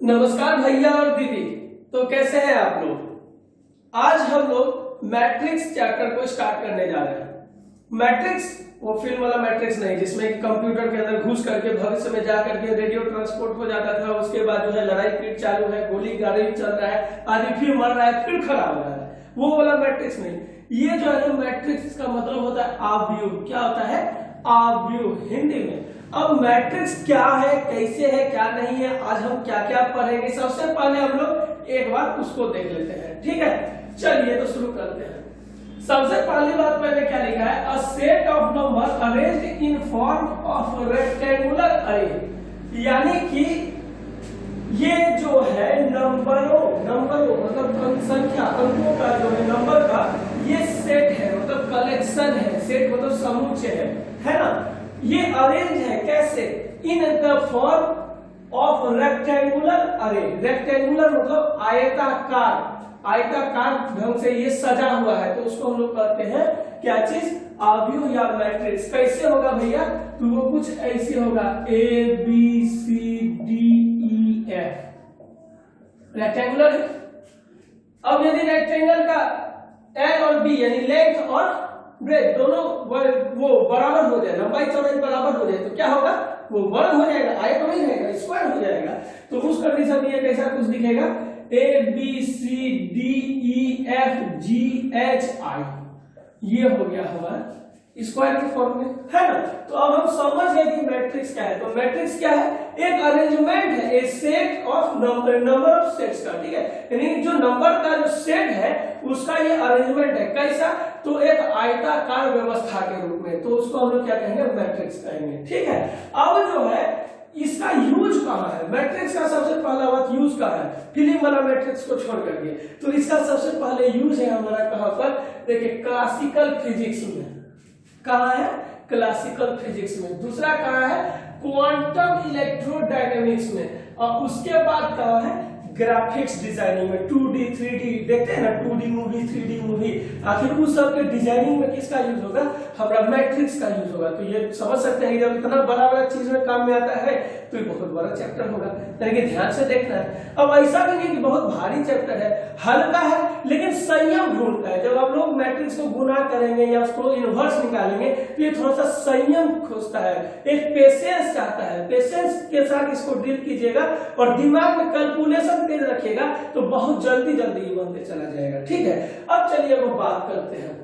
नमस्कार भैया और दीदी। तो कैसे हैं आप लोग। आज हम लोग मैट्रिक्स चैप्टर को स्टार्ट करने जा रहे हैं। मैट्रिक्स वो फिल्म वाला मैट्रिक्स नहीं जिसमें कंप्यूटर के अंदर घुस करके भविष्य में जा करके रेडियो ट्रांसपोर्ट हो जाता था, उसके बाद जो है लड़ाई पीट चालू है, गोली गाड़ी चल रहा है, आदमी फिर मर रहा है, फिर खड़ा हो रहा है, वो वाला मैट्रिक्स नहीं। ये जो है मैट्रिक्स का मतलब होता है आव्यूह। क्या होता है? आव्यूह हिंदी में। अब मैट्रिक्स क्या है, कैसे है, क्या नहीं है, आज हम क्या क्या पढ़ेंगे, सबसे पहले हम लोग एक बार उसको देख लेते हैं। ठीक है, चलिए तो शुरू करते हैं। सबसे पहली बात मैंने क्या लिखा है? A set of number arranged in form of rectangular अरे, यानी कि ये जो है नंबरों मतलब संख्या, अंकों का जो है नंबर का ये सेट है, मतलब कलेक्शन है। सेट मतलब समुच्चय है ना। ये अरेंज है कैसे? In the form of rectangular अरे। रेक्टेंगुलर मतलब आयताकार, आयताकार ढंग से ये सजा हुआ है, तो उसको हम लोग कहते हैं क्या चीज? आव्यूह या मैट्रिक्स। कैसे होगा भैया? तो वो कुछ ऐसे होगा, A B C D E F. Rectangular है। अब यदि रेक्टेंगल का एल और बी यानी लेंथ और ब्रेथ दोनों वो बराबर हो जाए, लंबाई चौड़ाई बराबर हो जाए, तो क्या होगा? वो वर्ग हो जाएगा, आयत नहीं रहेगा, स्क्वायर हो जाएगा। तो उस कंडीशन में ये कैसा कुछ दिखेगा? A B C D E F G H I, ये हो गया हमारा स्क्वायर के फॉर्म में, है ना। तो अब हम समझ गए कि मैट्रिक्स क्या है। तो मैट्रिक्स क्या है? एक अरेंजमेंट है, a set of number of sets का। ठीक है, यानी जो नंबर का जो सेट है उसका ये अरेंजमेंट है। कैसा? तो एक आयताकार व्यवस्था के रूप में। तो उसको हम लोग क्या कहेंगे? मैट्रिक्स कहेंगे। ठीक है, अब जो है इसका यूज कहाँ है? मैट्रिक्स का सबसे पहला बात यूज कहाँ है? फिल्म वाला मैट्रिक्स को छोड़ करके तो इसका सबसे पहले यूज है हमारा कहाँ पर? देखिए, क्लासिकल फिजिक्स में। कहाँ है? क्लासिकल फिजिक्स में। दूसरा कहाँ है? क्वांटम इलेक्ट्रोडायनेमिक्स में। और उसके बाद कहाँ है? ग्राफिक्स डिजाइनिंग में। 2D 3D देखते हैं ना, 2D मूवी 3D मूवी, आखिर उस सब के डिजाइनिंग में किसका यूज होगा? हमारा मैट्रिक्स का यूज होगा। तो ये समझ सकते हैं जब इतना बड़ा बड़ा चीज में काम में आता है तो ये बहुत बड़ा चैप्टर होगा, लेकिन ध्यान से देखना है। अब ऐसा भी नहीं कि बहुत भारी चैप्टर है, हल्का है लेकिन संयम ढूंढता है। जब आप लोग मैट्रिक्स को गुना करेंगे या उसको इनवर्स निकालेंगे तो ये थोड़ा सा संयम खोजता है, एक पेशेंस चाहता है। पेशेंस के साथ इसको डील कीजिएगा और दिमाग में कैलकुलेशन तेज रखिएगा तो बहुत जल्दी जल्दी ये बनते चला जाएगा। ठीक है, अब चलिए वो बात करते हैं।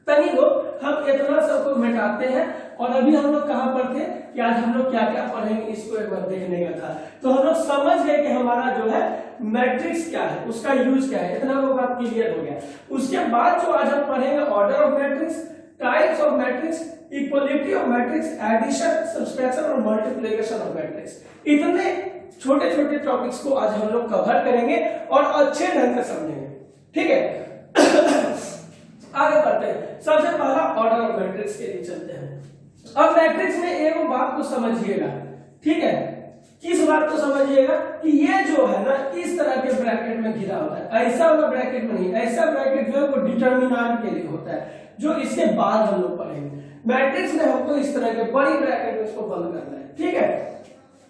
तनी को हम इतना सबको मिटाते हैं। और अभी हम लोग कहां पर थे कि आज हम लोग क्या क्या पढ़ेंगे, इसको एक बार देखने का था। तो हम लोग समझ गए कि हमारा जो है मैट्रिक्स क्या है, उसका यूज क्या है, इतना वो बात क्लियर हो गया। उसके बाद जो आज हम पढ़ेंगे order of matrix, types of matrix, equality of matrix, addition, subtraction और मल्टीप्लिकेशन ऑफ मैट्रिक्स। इतने छोटे छोटे टॉपिक्स को आज हम लोग कवर करेंगे और अच्छे ढंग से समझेंगे। ठीक है, आगे बढ़ते हैं। सबसे पहला ऑर्डर ऑफ मैट्रिक्स के लिए चलते हैं। अब मैट्रिक्स में एक बात को समझिएगा। ठीक है, किस बात को समझिएगा कि ये जो है ना इस तरह के ब्रैकेट में घिरा होता है, ऐसा वाला ब्रैकेट में नहीं। ऐसा ब्रैकेट जो है वो डिटर्मिनेंट के लिए होता है, जो इसके बाद हम लोग पढ़ेंगे। मैट्रिक्स में हमको इस तरह के बड़ी ब्रैकेट में इसको बंद करना है। ठीक है,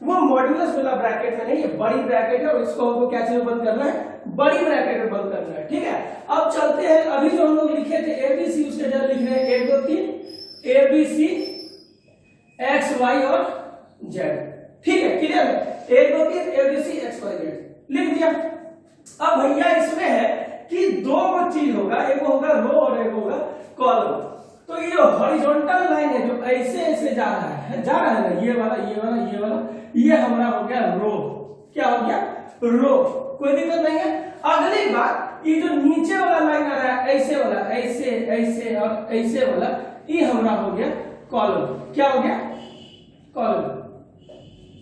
वो मॉड्यूलस वाला ब्रैकेट में नहीं, ये बड़ी ब्रैकेट है और इसको हमको क्या चीज बंद करना है? बड़ी ब्रैकेट में बंद करना है। ठीक है, अब चलते हैं। अभी जो हम लोग लिखे थे एबीसी, उसके जगह लिख रहे हैं 1 2 3 एबीसी एक्स वाई और जेड। ठीक है, क्लियर है? 1 2 3 एबीसी एक्स वाई जेड लिख दिया। अब भैया इसमें है कि दो चीज होगा, एक होगा रो और एक होगा कॉलम। तो ये जो हॉरिजॉन्टल लाइन है जो ऐसे ऐसे जा रहा है ना, ये वाला ये वाला ये वाला, ये हमारा हो गया रो। क्या हो गया? रो। कोई दिक्कत नहीं है। अगली बात, ये जो नीचे वाला लाइन आ रहा है ऐसे वाला, ऐसे ऐसे और ऐसे वाला, ये हमारा हो गया कॉलम। क्या हो गया? कॉलम।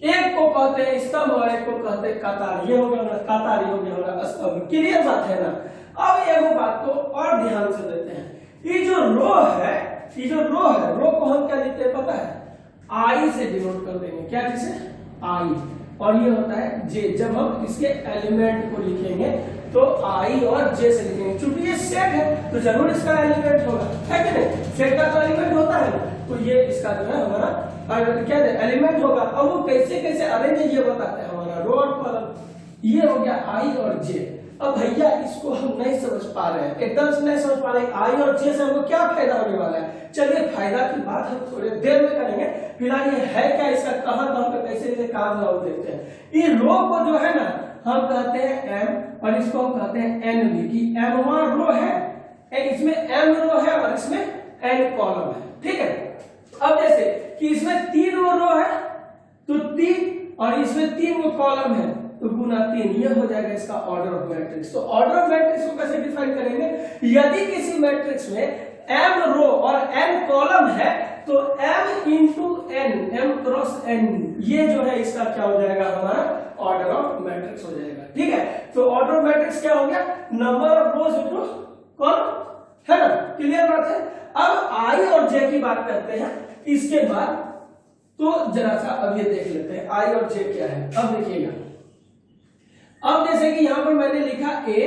एक को कहते हैं स्तंभ और एक को कहते हैं कतार। ये हो गया हमारा कतार, ये हो गया हमारा स्तंभ। क्लियर बात है ना। अब एक बात को और ध्यान से देते हैं। ये जो रो है, रो को हम क्या लिखते हैं पता है? आई से डिनोट कर देंगे। क्या चीज है? आई। और ये होता है जे। जब हम इसके एलिमेंट को लिखेंगे तो आई और जे से लिखेंगे। चूंकि ये सेट है तो जरूर इसका एलिमेंट होगा, है कि नहीं? सेट का तो एलिमेंट होता है, तो ये इसका जो है हमारा क्या एलिमेंट होगा। अब वो कैसे कैसे अरेंज है ये बताते हैं हमारा रो और कॉलम। ये हो गया आई और जे। अब भैया इसको हम नहीं समझ पा रहे हैं, एकदम से नहीं समझ पा रहे हैं आई और जे से हमको क्या फायदा होने वाला है। चलिए फायदा की बात हम थोड़ी देर में करेंगे, फिलहाल ये है क्या, इसका कहां कहां पे कैसे काम लागू देखते हैं। ये रो को जो है ना हम कहते हैं एम और इसको हम कहते हैं एन भी, कि एमवा रो है, इसमें एम रो है और इसमें एन कॉलम है, ठीक है। अब जैसे कि इसमें 3 रो है तो 3 और इसमें 3 वो कॉलम है तो गुना 3, ये हो जाएगा इसका ऑर्डर ऑफ मैट्रिक्स। तो ऑर्डर ऑफ मैट्रिक्स को कैसे डिफाइन करेंगे, यदि किसी मैट्रिक्स में m रो और n कॉलम है तो m into n, m cross n, ये जो है इसका क्या हो जाएगा, हमारा ऑर्डर ऑफ मैट्रिक्स हो जाएगा, ठीक है। तो ऑर्डर ऑफ मैट्रिक्स क्या हो गया, number of rose into column, है ना, क्लियर बात है। अब आई और जे की बात करते हैं इसके बाद, तो जरा सा अब ये देख लेते हैं आई और जे क्या है। अब देखिएगा, अब जैसे कि यहां पर मैंने लिखा ए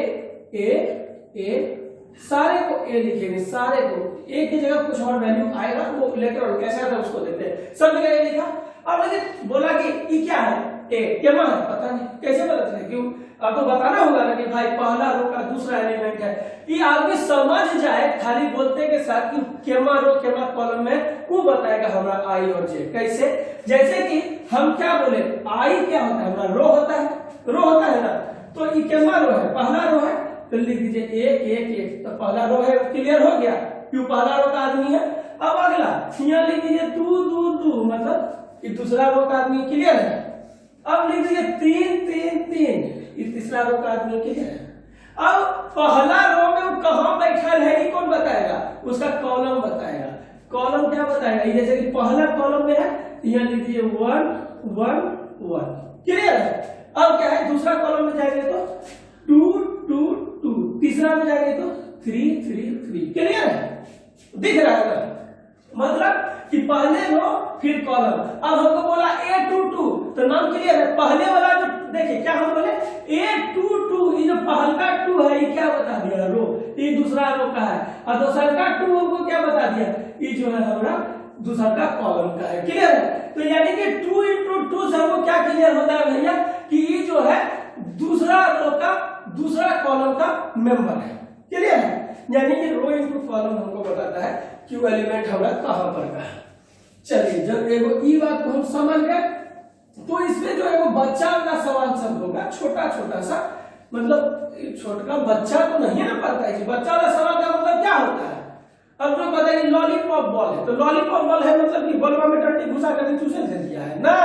सारे को ए लिखेंगे, सारे को ए की जगह कुछ और वैल्यू आएगा, वो लेटर ऑन कैसे आता है उसको देखते हैं। सब जगह ए लिखा, अब लेकिन बोला कि ये क्या है, ए केमा है, पता नहीं कैसे पता चले, क्यों आपको बताना होगा ना कि भाई पहला रो का दूसरा एलिमेंट है। ये आदमी समझ जाए खाली बोलते के साथ कि केमा रो केमा कॉलम में, वो बताएगा हमारा आई और जे कैसे। जैसे कि हम क्या बोले, आई क्या होता है, हमारा रो होता है, रो होता है ना, तो ये केमा रो है, पहला रो है तो लिख दीजिए 1 1 1, तो पहला रो है, क्लियर हो गया, क्यों पहला रो का आदमी है। अब अगला यहाँ लिख दीजिए 2 2 2, मतलब ये दूसरा रो का आदमी, क्लियर है। अब लिख दीजिए 3 3 3, ये तीसरा रो का आदमी, क्लियर है। अब पहला रो में वो कहां बैठा है ये कौन बताएगा, उसका कॉलम बताएगा। कॉलम क्या बताएगा, जैसे कि पहला कॉलम में है यहाँ लिख दीजिए 1 1 1, क्लियर है। अब क्या है, दूसरा कॉलम में जाएंगे तो 2 2 2, तीसरा में जाएंगे तो 3 3 3, क्लियर है, दिख रहा है मतलब कि पहले रो फिर कॉलम। अब हमको बोला A22, तो नाम क्लियर है, पहले वाला जो देखिए क्या हम बोले A22, ये जो पहला 2 है ये क्या बता दिया, रो, ये दूसरा रो का है, और दूसरा का 2 हमको क्या बता दिया, ये जो है हमारा दूसरा का कॉलम का है, क्लियर है। तो यानी कि 2 इंटू 2 से हमको क्या क्लियर होता है भैया, कि ये जो है दूसरा रो का दूसरा कॉलम का मेंबर है, क्लियर है। यानी कि रो इंटू कॉलम हमको बताता है कि वो एलिमेंट हमारा कहां पर का है। चलिए जब एगो ई बात को हम समझ गए, तो इसमें जो एगो बच्चा का सवाल सब होगा, छोटा छोटा सा, मतलब छोटा बच्चा तो नहीं ना पता है कि बच्चा का सवाल का मतलब क्या होता है। अब जो पता है लॉलीपॉप बॉल है, तो लॉलीपॉप बॉल है मतलब कि बॉलवा में टट्टी घुसा करके चूसे दे दिया है ना।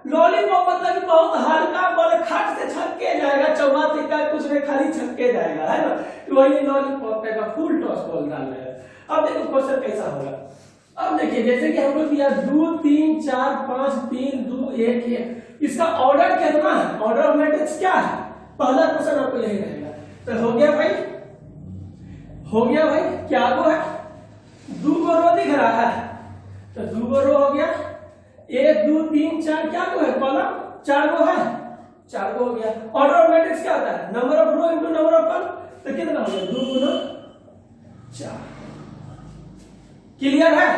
लॉलीपॉप मतलब कि बहुत हल्का बॉल, खट से छक्के जाएगा, चौबाती का कुछ नहीं, खाली छक्के जाएगा, है ना, तो वही लॉलीपॉप का फुल टॉस बॉल डाल रहे हैं। अब देखो क्वेश्चन कैसा होगा। अब देखिए जैसे कि हम लोग दिया 2 3 4 5 3 2 1 1, इसका ऑर्डर कितना है, ऑर्डर ऑफ मैट्रिक्स क्या है, पहला क्वेश्चन आपको यही रहेगा। तो हो गया भाई, हो गया भाई, क्या वो है, 2 गो रो दिख रहा है, तो 2 गो रो हो गया, 1 2 3 4 क्या को है, कॉलम 4 को है, 4 को हो गया। ऑर्डर ऑफ मैट्रिक्स क्या होता है, number of row into number of column, तो कितना हो गया 2 गुना 4, क्लियर है,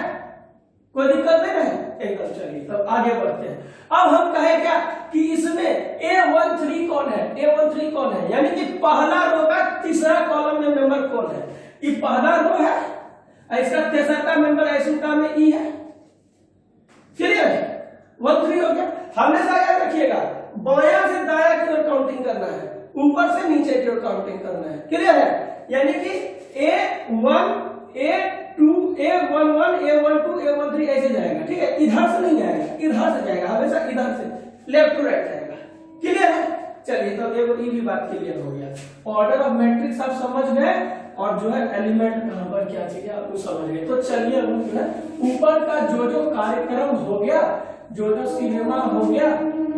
कोई दिक्कत नहीं है एकदम। चलिए तब आगे बढ़ते हैं। अब हम कहे क्या कि इसमें A13 कौन है, A13 कौन है, यानी कि पहला रो का तीसरा कॉलम में मेंबर कौन है, ये पहला रो है, इसका तीसरा मेंबर ऐसा में ई है, क्लियर है, 13 हो गया। हमेशा याद रखिएगा बायां से दायां की ओर काउंटिंग करना है, ऊपर से नीचे की ओर काउंटिंग करना है, क्लियर है। यानी कि A1 A2 A11 A12 A13 ऐसे जाएगा, ठीक है, इधर से नहीं जाएगा, इधर से जाएगा, हमेशा इधर से लेफ्ट टू राइट जाएगा, क्लियर है। चलिए तो ये भी बात क्लियर हो गया। ऑर्डर ऑफ मैट्रिक्स आप समझ गए, और जो है एलिमेंट कहां पर क्या चीज है आपको समझ गए। तो चलिए हम जो है ऊपर का जो कार्यक्रम हो गया, जो सिनेमा हो गया,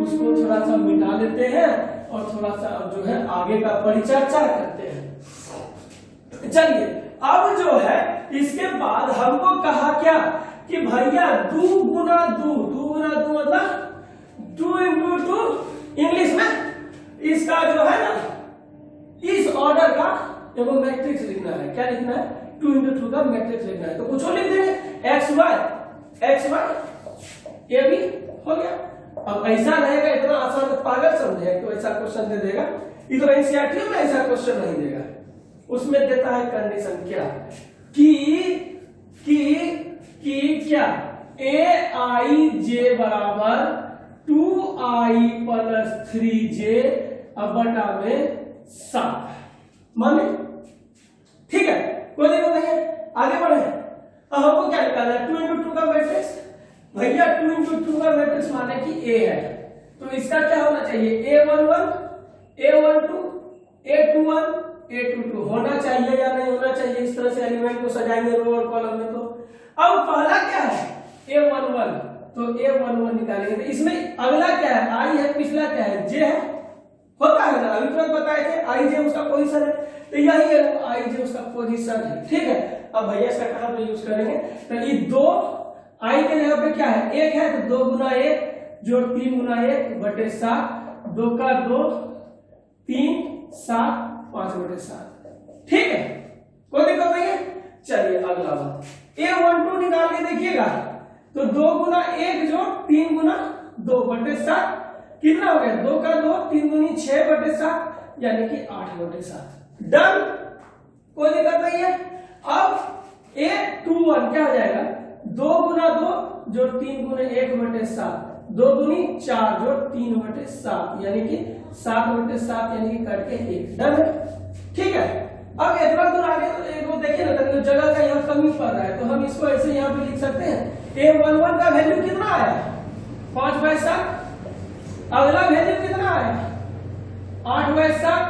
उसको थोड़ा सा मिटा लेते हैं और थोड़ा सा जो है आगे का परिचर्चा करते हैं। चलिए अब जो है इसके बाद हमको कहा क्या कि भैया 2 गुना 2 मतलब 2 इंटू 2, इंग्लिश में इसका जो है ना इस ऑर्डर का एगो मैट्रिक्स लिखना है। क्या लिखना है, 2 इंटू 2 का मैट्रिक्स लिखना है। तो कुछ लिख देंगे, एक्स वाई ए भी हो गया, अब ऐसा रहेगा इतना आसान, पागल समझे तो ऐसा क्वेश्चन दे देगा, इतना एनसीईआरटी में ऐसा क्वेश्चन नहीं देगा। उसमें देता है कंडीशन क्या कि क्या ए आई जे बराबर 2i + 3j अब बटा में 7 माने, ठीक है, कोई दिक्कत नहीं है, आगे बढ़े। अब हमको क्या निकालना है, 2 × 2 का मैट्रिक्स, भैया 2 × 2 का मैट्रिक्स माने कि ए है, तो इसका क्या होना चाहिए, a11 a12 a21 a22 होना चाहिए या नहीं होना चाहिए। इस तरह से एलिमेंट को सजाएंगे रो और कॉलम में। तो अब पहला क्या है a11, तो a11 निकालेंगे, तो इसमें अगला क्या है i है, पिछला क्या है j है, होता है ना, अभी तुरंत बताए थे i j उसका पोजीशन है, तो यही है i j उसका पोजीशन है, ठीक है। अब भैया इसका कहां पे यूज करेंगे, तो ये 2 i के जगह पे क्या है 1 है, तो 2 × 1 जो 3 × 1 बटे 7, 2 का 2 3 7 5/7, ठीक है, कोई दिक्कत नहीं है। चलिए अगला बात a12 निकाल के देखिएगा, तो 2 × 1 जो 3 × 2 बटे 7 कितना हो गया, 2 का 2 3 × 6/7 यानी कि 8/7, डन, कोई दिक्कत नहीं है। अब a21 क्या हो जाएगा, 2 × 2 जो 3 × 1/7, 2 दूनी 4 जो 3/7 यानी कि 7/7 यानी कि करके 1, डन है, ठीक है। अब इतना दूर आगे तो एक वो देखिए ना, तो जगह का यहाँ कमी पड़ रहा है, तो हम इसको ऐसे यहाँ पे लिख सकते हैं, a11 का वैल्यू कितना आया 5/7, अगला वैल्यू कितना आया 8/7,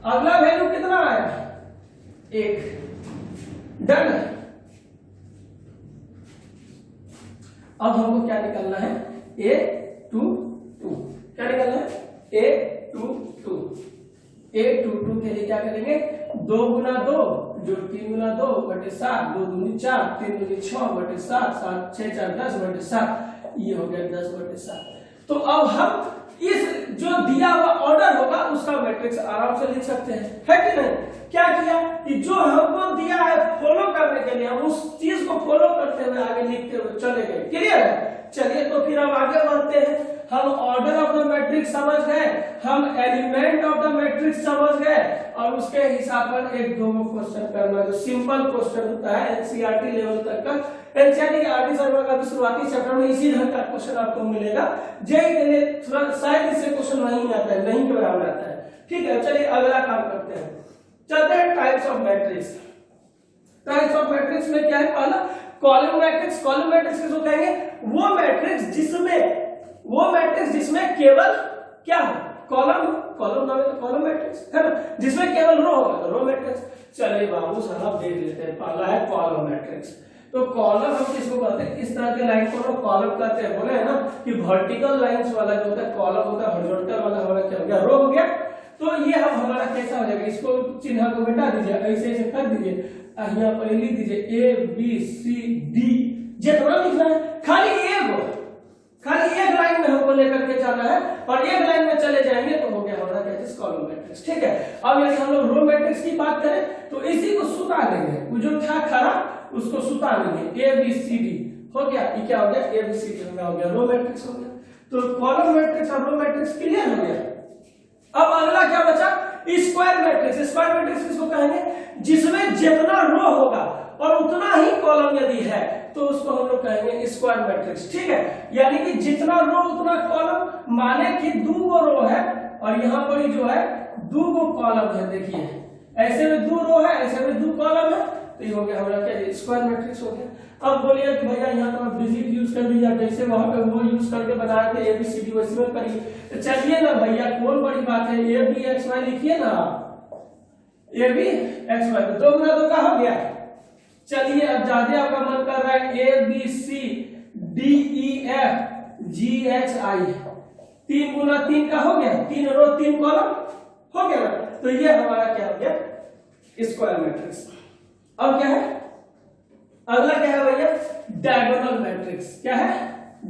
अगला वैल्यू कितना आया 1, डन। अब हमको क्या निकालना है, a22, क्या निकालना है a22, a22 के लिए क्या करेंगे, 2 × 2 जो 3 × 2 बटे 7, 2 दूनी 4 3 दूनी 6 बटे 7 7 6 4 10/7, ये हो गया 10/7। तो अब हम इस जो दिया हुआ ऑर्डर होगा उसका मैट्रिक्स आराम से लिख सकते हैं, है कि नहीं। क्या किया कि जो हमको दिया है फॉलो करने के लिए हम उस चीज को फॉलो करते हुए आगे लिखते हुए चले गए, क्लियर है। चलिए तो फिर हम आगे बढ़ते हैं, हम ऑर्डर ऑफ द मैट्रिक्स समझ गए, हम एलिमेंट ऑफ द मैट्रिक्स समझ गए, और उसके हिसाब पर एक दो क्वेश्चन करना जो सिंपल क्वेश्चन होता है एनसीईआरटी लेवल तक का। एनसीईआरटी के आरडी शर्मा का शुरुआती चैप्टर में इसी ढंग का क्वेश्चन आपको मिलेगा, जेईई के लिए थोड़ा शायद इससे क्वेश्चन नहीं आता है, नहीं के बराबर आता है, ठीक है। चलिए अगला काम करते हैं, चलते हैं types of matrix. Types of matrix में क्या है, पहला कॉलम मैट्रिक्स। कॉलम मैट्रिक्स किसको कहेंगे, वो मैट्रिक्स जिसमें केवल क्या है कॉलम मैट्रिक्स है ना, जिसमें केवल रो होगा तो रो मैट्रिक्स। चलिए बाबू साहब देख लेते हैं, पहला है कॉलम मैट्रिक्स। तो कॉलम हम किसको कहते हैं, इस तरह के लाइन को हम कॉलम कहते हैं, बोले है ना कि वर्टिकल लाइंस वाला जो होता है कॉलम होता है, हॉरिजॉन्टल वाला हमारा क्या हो गया रो हो गया। तो ये हम हमारा कैसा हो जाएगा, इसको चिन्ह को मिटा दीजिए, ऐसे ऐसे कर दीजिए, यहाँ पर लिख दीजिए ए बी सी डी, जितना लिखना है खाली एक लाइन में हमको लेकर के जाना है, और एक लाइन में चले जाएंगे तो हो गया हमारा क्या है कॉलम मैट्रिक्स, ठीक है। अब यदि हम लोग रो मैट्रिक्स की बात करें तो इसी को सुता देंगे, वो जो था खड़ा उसको सुता देंगे, ए बी सी डी हो गया, ये क्या हो गया ए बी सी डी हो गया, रो मैट्रिक्स हो गया। तो कॉलम मैट्रिक्स और रो मैट्रिक्स क्लियर हो गया। अब अगला क्या बचा, स्क्वायर मैट्रिक्स। स्क्वायर मैट्रिक्स किसको कहेंगे, जिसमें जितना रो होगा और उतना ही कॉलम यदि है तो उसको हम लोग कहेंगे स्क्वायर मैट्रिक्स, ठीक है। यानी कि जितना रो उतना कॉलम, माने कि 2 रो है और यहाँ पर जो है 2 कॉलम है, देखिए ऐसे में 2 रो है, ऐसे में 2 कॉलम है, तो ये हो गया हमारा क्या स्क्वायर मैट्रिक्स हो गया। अब बोलिए कि भैया यहाँ तो आप डिजिट यूज कर दीजिए, जैसे वहां पे वो यूज करके बनाए थे एबीसीडी वैसे में करिए। तो चलिए ना भैया कौन बड़ी बात है, ए बी एक्स वाई लिखिए ना, ए बी एक्स वाई, 2 × 2 का हो गया। चलिए अब ज्यादा आपका मन कर रहा है A B C D E F G H I, 3 × 3 का हो गया, 3 रो 3 कॉलम हो गया ना। तो ये हमारा क्या हो गया स्क्वायर मैट्रिक्स। अब क्या है, अगला क्या है भैया डायगोनल मैट्रिक्स। क्या है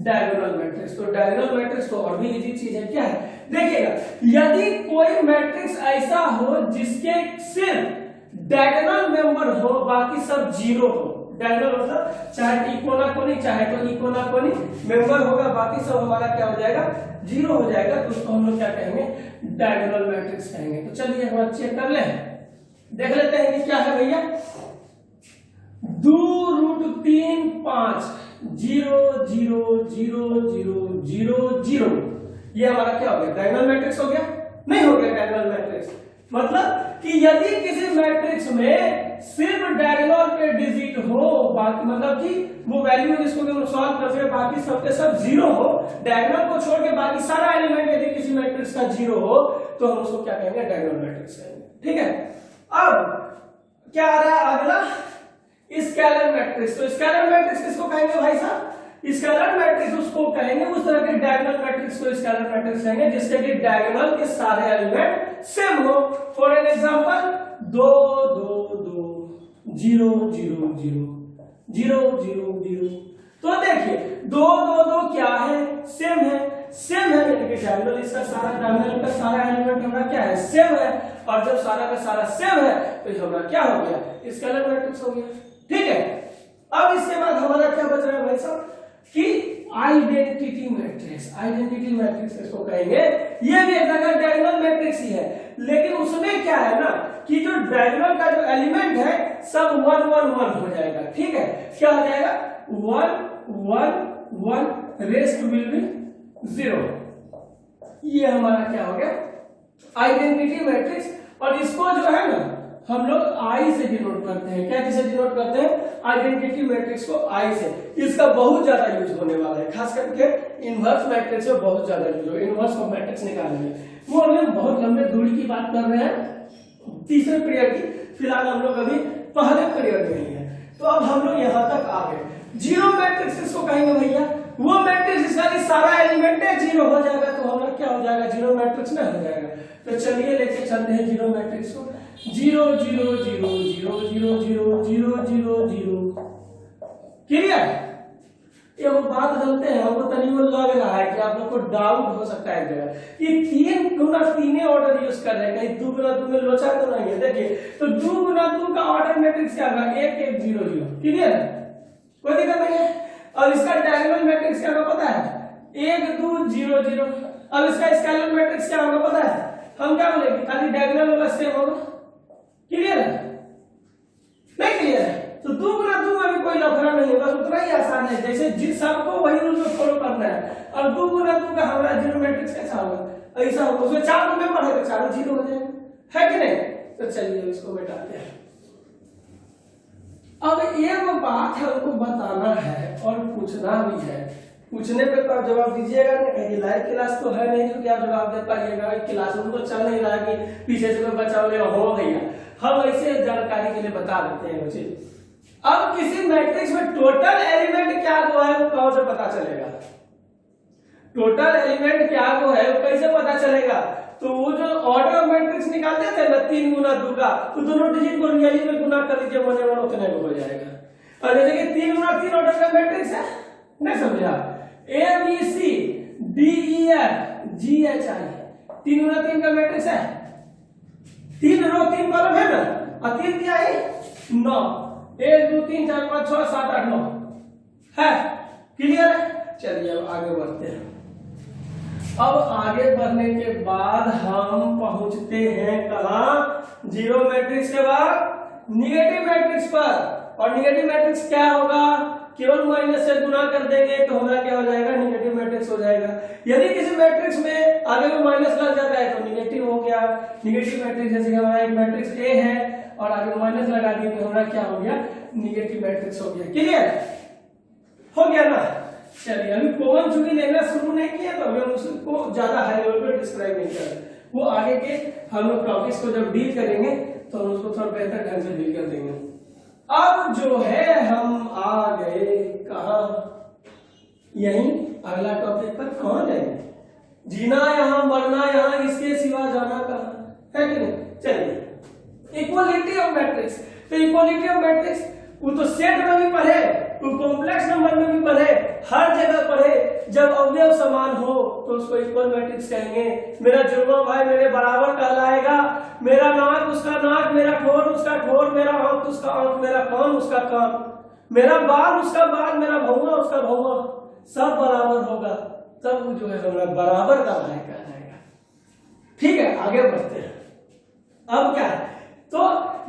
डायगोनल मैट्रिक्स। तो डायगोनल मैट्रिक्स तो और भी इजी चीज है, क्या है देखिएगा, यदि कोई मैट्रिक्स ऐसा हो जिसके सिर्फ डायगोनल मेंबर हो बाकी सब जीरो हो, डायगोनल मतलब चाहे इकोना कोनी चाहे तो इकोना कोनी मेंबर होगा, बाकी सब हमारा क्या हो जाएगा, जीरो हो जाएगा, तो उसको हम लोग क्या कहेंगे, डायगोनल मैट्रिक्स कहेंगे। तो चलिए हम चेक कर ले, देख लेते हैं कि क्या है भैया। 2√3 5 0 0 0 0 0 0, ये हमारा क्या हो गया, डायगोनल मैट्रिक्स हो गया, नहीं हो गया डायगोनल मैट्रिक्स। मतलब कि यदि किसी मैट्रिक्स में सिर्फ डायगोनल पे डिजिट हो, बाकी मतलब कि वो वैल्यू जिसको हम सॉल्व करते हैं बाकी सबके सब जीरो हो, डायगोनल को छोड़ के बाकी सारा एलिमेंट यदि किसी मैट्रिक्स का जीरो हो, तो हम उसको क्या कहेंगे, डायगोनल मैट्रिक्स कहेंगे। ठीक है, अब क्या आ रहा है अगला, स्केलर मैट्रिक्स। तो स्केलर मैट्रिक्स किसको कहेंगे भाई साहब, स्केलर मैट्रिक्स उसको कहेंगे, उस तरह के डायगोनल मैट्रिक्स को स्केलर मैट्रिक्स कहेंगे जिसके कि डायगोनल के सारे एलिमेंट सेम हो। For an example 2 2 2 0 0 0 0 0 0। तो देखिए 2 2 2 क्या है, सेम है, सेम है, यानी कि डायगोनल इसका सारा, डायगोनल का सारा एलिमेंट हमारा क्या है, सेम है, और जब सारा का सारा सेम है तो हमारा क्या हो गया, स्केलर मैट्रिक्स हो गया। ठीक है, अब इसके बाद हमारा क्या बच रहा है भाई साहब कि आइडेंटिटी मैट्रिक्स। आइडेंटिटी मैट्रिक्स इसको कहेंगे, ये भी एक तरह का डायगोनल मैट्रिक्स ही है, लेकिन उसमें क्या है ना कि जो डायगोनल का जो एलिमेंट है सब 1 1 1 हो जाएगा। ठीक है, क्या हो जाएगा, 1 1 1, रेस्ट विल बी 0। ये हमारा क्या हो गया, आइडेंटिटी मैट्रिक्स। और इसको जो है ना हम लोग आई से डिनोट करते हैं। क्या किसे डिनोट करते हैं, आइडेंटिटी मैट्रिक्स को आई से। इसका बहुत ज्यादा यूज होने वाला है, खास करके इनवर्स मैट्रिक्स में बहुत ज्यादा यूज हो, इनवर्स ऑफ मैट्रिक्स निकालने में। वो हम बहुत लंबे दूरी की बात कर रहे हैं तीसरे पीरियड की, फिलहाल हम लोग अभी पहले पीरियड में ही है। तो अब हम लोग यहाँ तक आ गए। जीरो मैट्रिक्स किसको कहेंगे भैया, वो मैट्रिक्स जिसका कि सारा एलिमेंट है जीरो हो जाएगा, तो हम लोग क्या हो जाएगा, जीरो मैट्रिक्स में हो जाएगा। तो चलिए लेके चलते हैं जीरो मैट्रिक्स को। 0 0 0 0 0 0 0 0 0। क्लियर, ये वो बात जानते हैं, हमको तनी वो लग रहा है कि आप लोग को डाउट हो सकता है जगह, ये 3 गुना 3 ऑर्डर यूज कर रहे हैं, कहीं 2 गुना 2 में लोचा तो नहीं है। देखिए तो 2 गुना 2 का ऑर्डर मैट्रिक्स क्या होगा, 1 1 0 0। क्लियर, कोई दिक्कत नहीं है। और इसका डायगोनल मैट्रिक्स क्या होगा पता है, 1 2 0 0। अब इसका स्केलर मैट्रिक्स क्या होगा पता है, हम क्या बोलेंगे, खाली डायगोनल वाला सेम होगा। क्लियर है, नहीं क्लियर है, तो 2 गुना 2 में भी कोई लफड़ा नहीं है, बस उतना ही आसान है, जैसे जिस सबको वही रूल को फॉलो करना है। और 2 गुना 2 का हमारा जीरो मैट्रिक्स कैसा होगा, ऐसा होगा, उसमें 4 में पढ़े तो 4 जीरो हो जाएगा, है कि नहीं। तो चलिए इसको मिटाते हैं। अब ये वो बात हमको बताना है और पूछना भी है, पूछने पे तो आप जवाब दीजिएगा नहीं, लाइव क्लास तो है नहीं जो कि आप जवाब दे पाइएगा, क्लासरूम तो चल नहीं रहा है कि पीछे से कोई बचा हो भैया, हम ऐसे जानकारी के लिए बता देते हैं मुझे। अब किसी मैट्रिक्स में टोटल एलिमेंट क्या को है वो कहां से पता चलेगा, टोटल एलिमेंट क्या को है वो कैसे पता चलेगा। तो वो जो ऑर्डर ऑफ मैट्रिक्स निकालते थे ना 3 गुना 2 का, तो दोनों डिजिट को रियली में गुना कर दीजिए, बने बने उतने में हो जाएगा। और जैसे कि 3 गुना 3 ऑर्डर का मैट्रिक्स है, नहीं समझा, ABC DEF GHI 3 गुना 3 का मैट्रिक्स है, 3 रो 3 कॉलम है ना, और 3 क्या है 9, 1 2 3 4 5 6 7 8 9 है। क्लियर है, चलिए अब आगे बढ़ते हैं। अब आगे बढ़ने के बाद हम पहुंचते हैं कहां, जीरो मैट्रिक्स के बाद निगेटिव मैट्रिक्स पर। और निगेटिव मैट्रिक्स क्या होगा, केवल माइनस से गुना कर देंगे तो हमारा क्या हो जाएगा, निगेटिव मैट्रिक्स हो जाएगा। यदि किसी मैट्रिक्स में आगे में माइनस लग जाता है तो निगेटिव हो गया। निगेटिव मैट्रिक्स जैसे कि हमारा एक मैट्रिक्स ए है और आगे माइनस लगा दिए तो हमारा क्या हो गया, निगेटिव मैट्रिक्स हो गया। क्लियर हो गया ना। चलिए अभी कॉमन चूंकि लेना शुरू नहीं किया तो अभी हम उसको ज्यादा हाई लेवल पर डिस्क्राइब नहीं कर, वो आगे के हम लोग टॉपिक्स को जब डील करेंगे तो हम उसको थोड़ा बेहतर ढंग से डील कर देंगे। अब जो है हम आ गए कहा, यही अगला टॉपिक पर कौन है, जीना यहाँ मरना यहाँ, इसके सिवा जाना कहाँ, है कि नहीं। चलिए इक्वालिटी ऑफ मैट्रिक्स, तो इक्वालिटी ऑफ मैट्रिक्स वो तो सेट में भी पढ़े, वो कॉम्प्लेक्स नंबर में भी पढ़े, हर जगह पढ़े। जब अवयव समान हो तो उसको इक्वल मैट्रिक्स कहेंगे। मेरा जुड़वा भाई मेरे बराबर कहलाएगा, मेरा नाक उसका नाक, मेरा ठोर उसका ठोर, मेरा आंख उसका आंख, मेरा कान उसका कान, मेरा बाल उसका बाल, मेरा भौवा उसका भौवा, सब बराबर होगा, तब वो जो है हमारा बराबर का भाई कहलाएगा। ठीक है, आगे बढ़ते हैं। अब क्या है, तो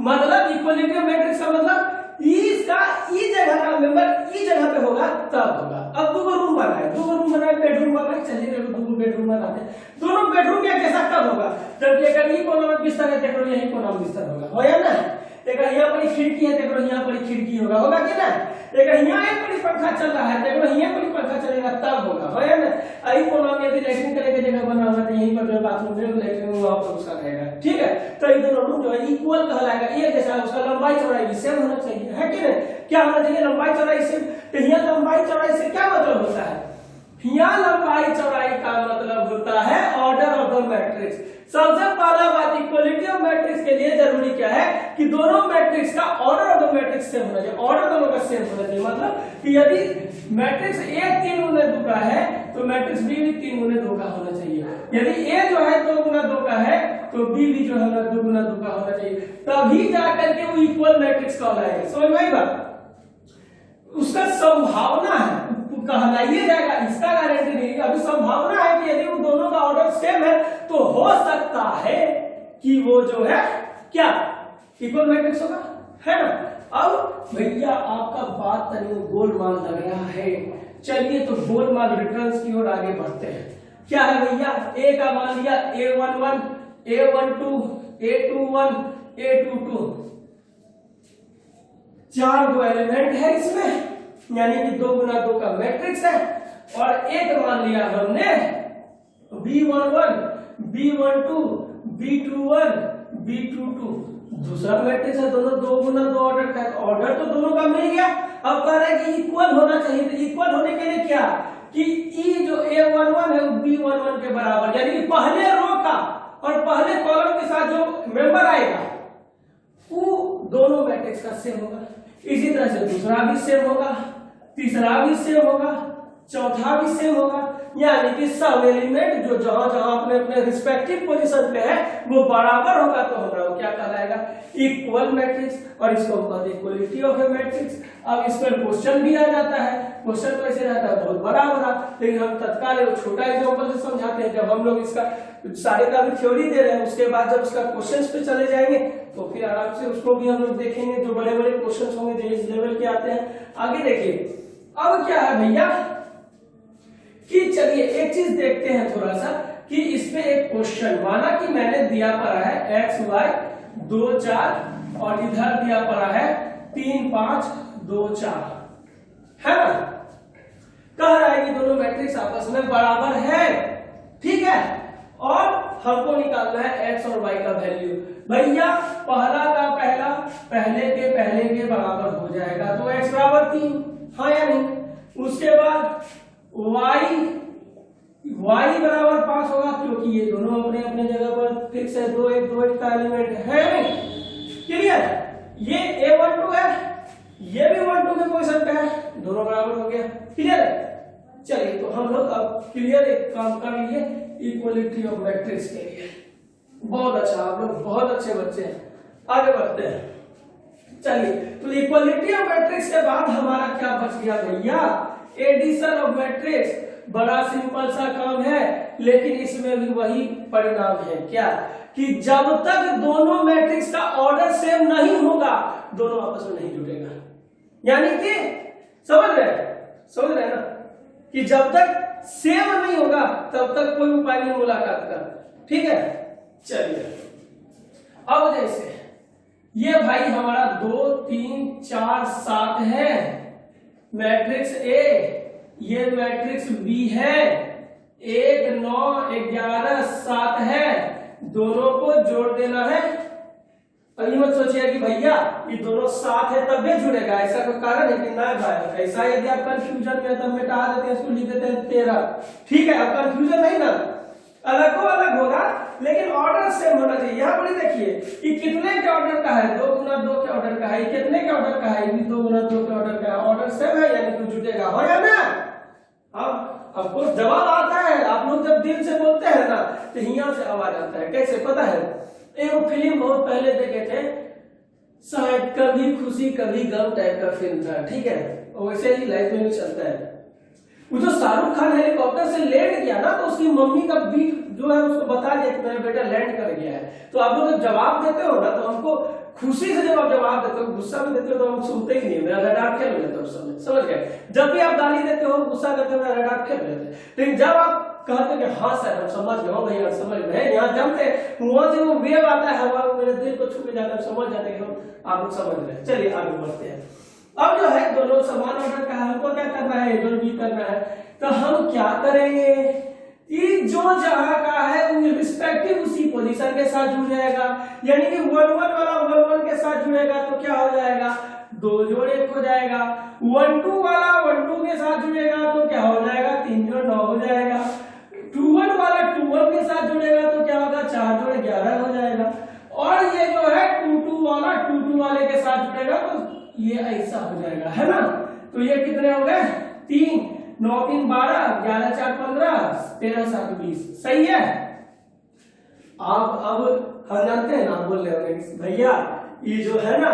मतलब इक्विलिब्रियम मैट्रिक्स का मतलब इसका ई जगह का मेंबर ई जगह पे होगा तब होगा। अब दो रूम बना है, बेडरूम बना है, चलिए दो बेडरूम बनाते हैं। दोनों बेडरूम एक जैसा कब होगा, जब एक ही कोना में बिस्तर है, देखो यही कोना में बिस्तर होगा, हो या ना। एक यहाँ पर खिड़की है, देखो यहाँ पर खिड़की होगा कि ना। एक यहाँ एक बड़ी पंखा चल रहा है, देखो यहाँ बड़ी पंखा चलेगा तब होगा, हो या ना। आई कोना में यदि लैट्रिन करने की जगह बना हुआ है, यहीं पर जो बाथरूम है लैट्रिन वहां पर उसका रहेगा। ठीक है, तो ये दोनों रूम जो है इक्वल कहलाएगा, ये जैसा उसका लंबाई चौड़ाई भी सेम होना चाहिए, है कि नहीं। क्या होना चाहिए, लंबाई चौड़ाई सेम। तो यहाँ लंबाई चौड़ाई से क्या मतलब होता है, यहाँ लंबाई चौड़ाई का मतलब होता है ऑर्डर ऑफ द मैट्रिक्स। सबसे पहला बात इक्वलिटी ऑफ मैट्रिक्स के लिए जरूरी क्या है कि दोनों मैट्रिक्स का order of the matrix same होना चाहिए, ऑर्डर दोनों का सेम होना चाहिए। मतलब कि यदि मैट्रिक्स ए 3 गुना 2 का है तो मैट्रिक्स बी भी 3 गुना 2 का होना चाहिए। यदि ए जो है 2 गुना 2 का है तो बी भी जो है 2 गुना 2 का होना चाहिए, तभी जाकर के वो इक्वल मैट्रिक्स कहलाएगा। समझ में आई बात, उसका संभावना है कहलाइए जाएगा, इसका गारंटी नहीं। अभी संभावना है कि यदि उन दोनों का ऑर्डर सेम है तो हो सकता है कि वो जो है क्या इक्वल मैट्रिक्स होगा, है ना। अब भैया आपका बात तनी गोलमाल लग रहा है, चलिए तो गोलमाल रिटर्न्स की ओर आगे बढ़ते हैं। क्या है भैया, ए का मान लिया A11, A12, A21, A22, 4 दो एलिमेंट है इसमें, यानी कि 2 गुना 2 का मैट्रिक्स है। और एक मान लिया हमने B11, B12, B21, B22, दूसरा मैट्रिक्स है, दोनों 2 गुना 2 ऑर्डर का है, ऑर्डर तो दोनों का मिल गया। अब कह रहे हैं कि इक्वल होना चाहिए, तो इक्वल होने के लिए क्या कि ई जो A11 है वो B11 के बराबर, यानी कि पहले रो का और पहले कॉलम के साथ जो मेंबर आएगा वो दोनों मैट्रिक्स का सेम होगा। इसी तरह से दूसरा भी सेम होगा, तीसरा भी सेम होगा, चौथा भी सेम होगा, यानी कि सब एलिमेंट जो जहां जहां अपने अपने रिस्पेक्टिव पोजीशन पे है वो बराबर होगा, तो हमारा वो क्या कहलाएगा, इक्वल मैट्रिक्स। और इसको कहते हैं इक्वलिटी ऑफ ए मैट्रिक्स। अब इस पर क्वेश्चन भी आ जाता है, क्वेश्चन कैसे रहता है, बहुत बड़ा बड़ा, लेकिन हम तत्काल एक छोटा एग्जांपल से समझाते हैं। जब हम लोग इसका सारे का भी थ्योरी दे रहे हैं, उसके बाद जब उसका क्वेश्चन पे चले जाएंगे तो फिर आराम से उसको भी हम लोग देखेंगे, जो बड़े बड़े क्वेश्चन होंगे जो इस लेवल के आते हैं। आगे देखिए, अब क्या है भैया कि चलिए एक चीज देखते हैं थोड़ा सा कि इसमें एक क्वेश्चन, माना कि मैंने दिया पड़ा है x y 2 4 और इधर दिया पड़ा है 3 5 2 4, है ना। कह रहा है कि दोनों मैट्रिक्स आपस में बराबर है, ठीक है, और हमको निकालना है x और y का वैल्यू। भैया पहला का पहला पहले के बराबर हो जाएगा, तो x बराबर 3, हाँ या नहीं। उसके बाद y बराबर 5 होगा, क्योंकि ये दोनों अपने अपने जगह पर फिक्स है, 2 1 का एलिमेंट है नहीं। क्लियर, ये A12 है, ये भी 1 2 के पोजीशन पे है, दोनों बराबर हो गया। क्लियर है, चलिए तो हम लोग अब क्लियर एक काम कर लिए इक्वलिटी ऑफ मैट्रिक्स के लिए। बहुत अच्छा, आप लोग बहुत अच्छे बच्चे हैं, आगे बढ़ते हैं। चलिए तो इक्वलिटी ऑफ मैट्रिक्स के बाद हमारा क्या बच गया भैया, एडिशन ऑफ मैट्रिक्स। बड़ा सिंपल सा काम है, लेकिन इसमें भी वही परिणाम है, क्या कि जब तक दोनों मैट्रिक्स का ऑर्डर सेम नहीं होगा दोनों आपस में नहीं जुड़ेगा। यानी कि समझ रहे ना कि जब तक सेम नहीं होगा तब तक कोई उपाय नहीं मुलाकात का, ठीक है। चलिए अब जैसे ये भाई हमारा 2 3 4 7 है मैट्रिक्स ए, ये मैट्रिक्स बी है, 1 9 11 7 है, दोनों को जोड़ देना है। और ये मत सोचिए कि भैया ये दोनों साथ है तब भी जुड़ेगा, ऐसा कोई कारण है कि ना भाई। ऐसा यदि आप कंफ्यूजन में तब मिटा देते हैं, इसको लिख देते हैं 13, ठीक है। अब कंफ्यूजन नहीं ना, अलग को अलग होगा लेकिन ऑर्डर सेम होना चाहिए। यहाँ पर देखिए ये कितने के ऑर्डर का है, 2 गुना 2 के ऑर्डर का है, कितने के ऑर्डर का है, ये 2 गुना 2 के ऑर्डर का है, ऑर्डर सेम है यानी कि जुड़ेगा, हो या ना। अब आपको जवाब आता है, आप लोग जब दिल से बोलते हैं ना तो यहाँ से आवाज आता है, कैसे पता है। एक फिल्म बहुत पहले देखे थे, शायद कभी खुशी कभी गम टाइप का फिल्म था, ठीक है, वैसे ही लाइफ में भी चलता है। वो जो शाहरुख खान हेलीकॉप्टर से लैंड किया ना, तो उसकी मम्मी का बीट जो है उसको बता दिया कि मेरा बेटा लैंड कर गया है। तो आप लोग जब जवाब देते हो ना, तो हमको खुशी से जब आप जवाब देते हो, गुस्सा में देते हो तो हम सुनते ही नहीं, मेरा रडार फेल हो जाता है उस समय, समझ गए। जब भी आप गाली देते हो, गुस्सा करते हो, मेरा रडार फेल हो जाता है। लेकिन जब आप कहते हो कि हाँ सर हम समझ गए, भैया समझ गए, यहाँ जमते वहां से वो वेव आता है हवा, मेरे दिल को छू के जाता है, समझ जाते हैं आप लोग समझ रहे हैं। चलिए आगे बढ़ते हैं। अब जो है दोनों समान ऑर्डर का है, हमको क्या करना है, जो भी करना है, तो हम क्या करेंगे, ये जो जहां का है वो रिस्पेक्टिव उसी पोजीशन के साथ जुड़ जाएगा, यानी कि 1 1 वाला 1 1 के साथ जुड़ेगा तो क्या हो जाएगा, 2 जोड़ 1 हो जाएगा। 1 2 वाला 1 2 के साथ जुड़ेगा तो क्या हो जाएगा, 3 जोड़ 9 हो जाएगा। 2 1 वाला 2 1 के साथ जुड़ेगा तो क्या होगा, 4 जोड़ 11 हो जाएगा। और ये जो है 2 2 वाला 2 2 वाले के साथ जुड़ेगा तो ये ऐसा हो जाएगा, है ना। तो ये कितने हो गए, 3 9 3 12 11 4 15 13 7 20, सही है। आप अब हम जानते हैं ना, बोल रहे होंगे भैया ये जो है ना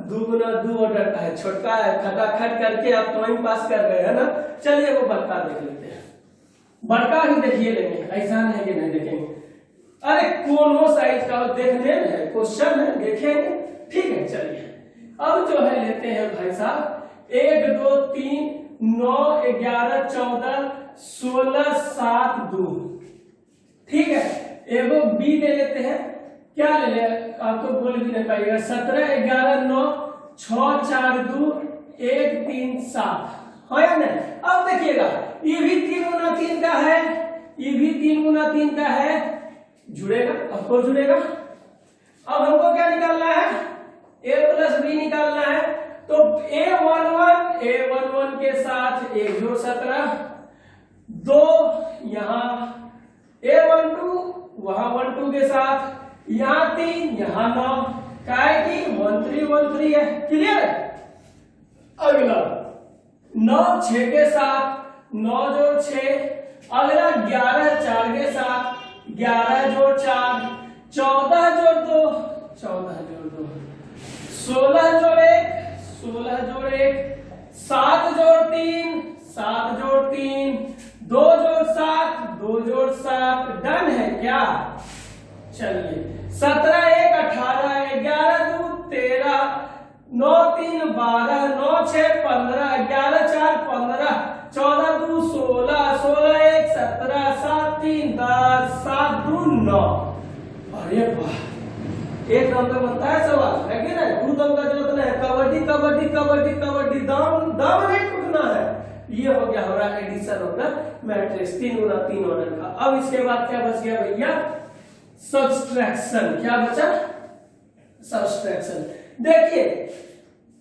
2 गुना 2 ऑर्डर का है, छोटा है, खटाखट करके आप टाइम पास कर रहे हैं ना। चलिए वो बड़का देख लेते हैं, बड़का ही देखिए लेंगे, ऐसा नहीं कि नहीं देखेंगे। अरे कोनो साइज का देखने में है, क्वेश्चन है, देखेंगे, ठीक है। चलिए अब जो है लेते हैं भाई साहब 1 2 3 9 11 14 16 7 2, ठीक है। एगो बी ले लेते हैं, क्या ले ले, आप तो बोल भी नहीं पाइएगा, 17 11 9 6 4 2 1 3 7, हाँ या नहीं। अब देखिएगा ये भी 3 गुना 3 का है, ये भी 3 गुना 3 का है, जुड़ेगा, आपको जुड़ेगा। अब हमको क्या निकालना है, a प्लस बी निकालना है। तो a11 के साथ 1 जोड़ 17, 2 यहाँ a12 वहां 1 2 के साथ, यहाँ 3 यहाँ 9, काय की 1 3 1 3 है, क्लियर है। अगला 9 6 के साथ 9 जोड़ 6, अगला 11 4 के साथ 11 जोड़ 4, 14 जोड़ 2 14 जोड़ 2, 16 जोड़ 1 16 जोड़ 1, 7 जोड़ 3 7 जोड़ 3, 2 जोड़ 7 2 जोड़ 7, डन है क्या। चलिए 17 1 18 11 2 13 9 3 12 9 6 15 11 4 15 14 2 16 16 1 17 7 3 10 7 2 9। अरे वाह, एक नंबर बनता है सवाल, है कि नहीं। 2 दम का जरूरत नहीं है, कबड्डी कबड्डी कबड्डी कबड्डी, दम दम नहीं टूटना है। ये हो गया हमारा एडिशन ऑफ द मैट्रिक्स 3 गुना 3 ऑर्डर का। अब इसके बाद क्या बच गया भैया, सब्सट्रैक्शन। क्या बचा, सब्सट्रैक्शन। देखिए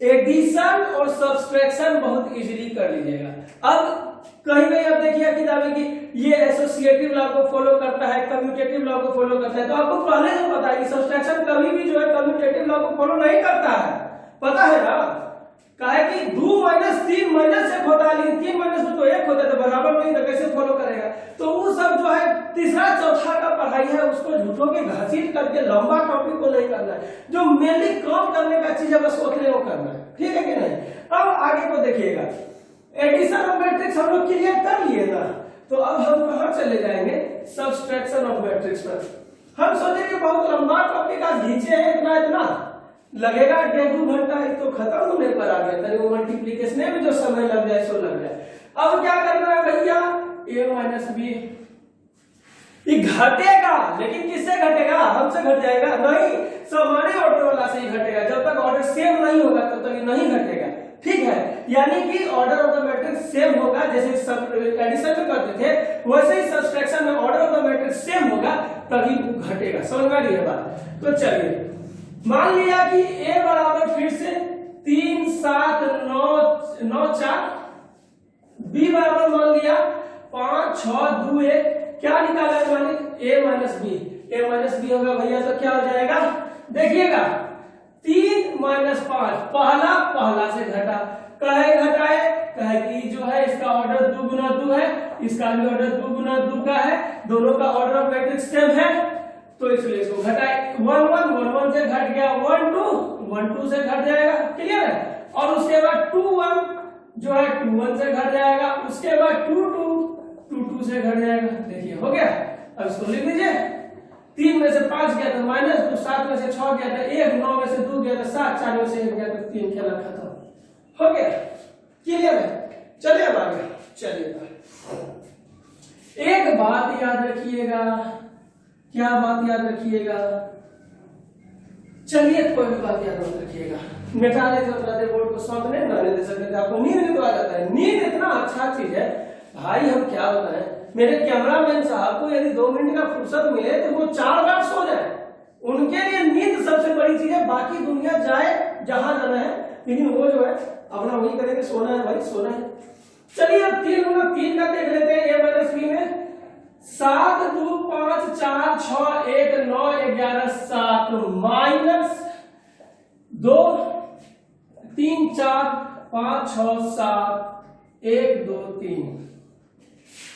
एडिशन और सब्सट्रैक्शन बहुत इजीली कर लीजिएगा। अब कहीं कहीं आप देखिए किताबें कि ये एसोसिएटिव लॉ को फॉलो करता है, कम्यूटेटिव लॉ को फॉलो करता है, तो आपको पहले से पता है कि सब्सट्रैक्शन कभी भी जो है कम्यूटेटिव लॉ को फॉलो नहीं करता है, पता है ना। काहे कि 2 माइनस 3 माइनस 1 होता है, लेकिन 3 माइनस में तो 1 होता है, तो बराबर नहीं, तो कैसे फॉलो करेगा। तो वो सब जो है तीसरा चौथा का पढ़ाई है, उसको झूठों के घसीट करके लंबा टॉपिक को नहीं करना है, जो मेनली काम करने का चीज है बस उतने को करना है, ठीक है कि नहीं। अब आगे को देखिएगा, एडिशन ऑफ मैट्रिक्स हम लोग क्लियर कर लिए ना, तो अब हम कहां चले जाएंगे, सब्सट्रैक्शन ऑफ मैट्रिक्स पर। हम सोचे कि बहुत लंबा टॉपिक आज घींचे हैं, इतना लगेगा 1.5 घंटा, तो खत्म होने पर आ गया, तभी वो मल्टीप्लिकेशन में जो समय लग जाए सो लग जाए। अब क्या करना है भैया, a माइनस बी, ये घटेगा, लेकिन किससे घटेगा, हमसे घट जाएगा नहीं, सामान्य ऑर्डर वाला से ही घटेगा। जब तक ऑर्डर सेम नहीं होगा तब तक ये नहीं घटेगा, ठीक है। यानी कि order of the matrix same होगा, जैसे एडिशन में करते थे वैसे ही सब्सट्रैक्शन में order of the matrix same होगा, तभी वो घटेगा। समझ में आ रही है बात। तो चलिए मान लिया कि a बराबर फिर से 3 7 9 9 4, b बराबर मान लिया 5 6 2 1, क्या निकाला है मालिक, a minus B, a minus B होगा भैया, तो क्या हो जाएगा, देखिएगा 3 माइनस 5, पहला से घटा, कहे घटाए, कहे कि जो है इसका ऑर्डर 2 गुना 2 है, इसका भी ऑर्डर 2 गुना 2 का है, दोनों का ऑर्डर ऑफ मैट्रिक्स सेम है, तो इसलिए इसको घटाए। 1 1 1 1 से घट गया 1 2 1 2 से घट जाएगा, क्लियर है। और उसके बाद 2 1 जो है 2 1 से घट जाएगा, उसके बाद 2 2 से घट जाएगा। देखिए हो गया। अब इसको लिख लीजिए, 3 में से 5 गया तो -2, 7 में से 6 गया तो 1, 9 में से 2 गया तो 7, 4 में से 1 गया तो 3, खेला खत्म, हो गया, क्लियर है। चलिए अब आगे चलिए। एक बात याद रखिएगा, क्या बात याद रखिएगा, चलिए कोई भी बात याद मत रखिएगा, मिटा लेते अपना बोर्ड को, सौंप नहीं दे सकते, आपको नींद तो आ जाता है। नींद इतना अच्छा चीज है भाई, हम क्या बताएं, मेरे कैमरामैन साहब को यदि 2 मिनट का फुर्सत मिले तो वो 4 बार सो जाए, उनके लिए नींद सबसे बड़ी चीज है। बाकी दुनिया जाए जहां जाना है, लेकिन वो जो है अपना वही करेंगे, सोना है भाई, सोना है। चलिए अब 3 गुना 3 का देख लेते हैं, a - b में 7 2 5 4 6 1 9 11 7 -2 3 4 5 6 7 1 2 3,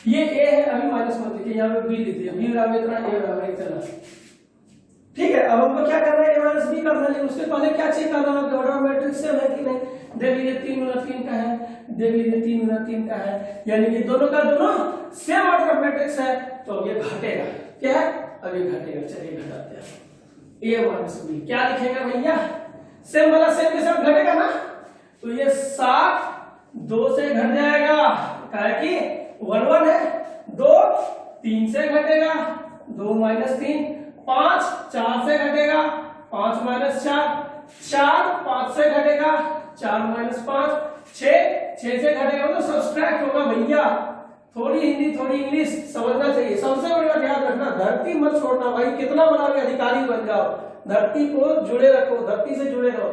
ये a है, अभी माइनस मत लिखिए, यहाँ पे b लिख दिया, b बराबर इतना, a बराबर इतना, ठीक है। अब हमको क्या करना है, a - b करना है, उसके पहले क्या चेक करना है कि ऑर्डर मैट्रिक्स सेम है कि नहीं। देख लीजिए 3 गुना 3 का है, देख लीजिए 3 गुना 3 का है, यानी कि दोनों का दोनों सेम ऑर्डर मैट्रिक्स है, तो ये घटेगा, क्या है, अब ये घटेगा। चलिए घटाते हैं, a - b क्या लिखेगा भैया, सेम वाला सेम के साथ घटेगा ना, तो ये 7 2 से घट जाएगा, क्या कि 1 1 है, 2 3 से घटेगा, 2 - 3, 5 4 से घटेगा, 5 - 4, 4 5 से घटेगा, 4 - 5, 6 से घटेगा, तो सब्सट्रैक्ट होगा भैया। थोड़ी हिंदी थोड़ी इंग्लिश समझना चाहिए। सबसे बड़ी बात याद रखना, धरती मत छोड़ना भाई, कितना बड़ा भी अधिकारी बन जाओ, धरती को जुड़े रखो, धरती से जुड़े रहो।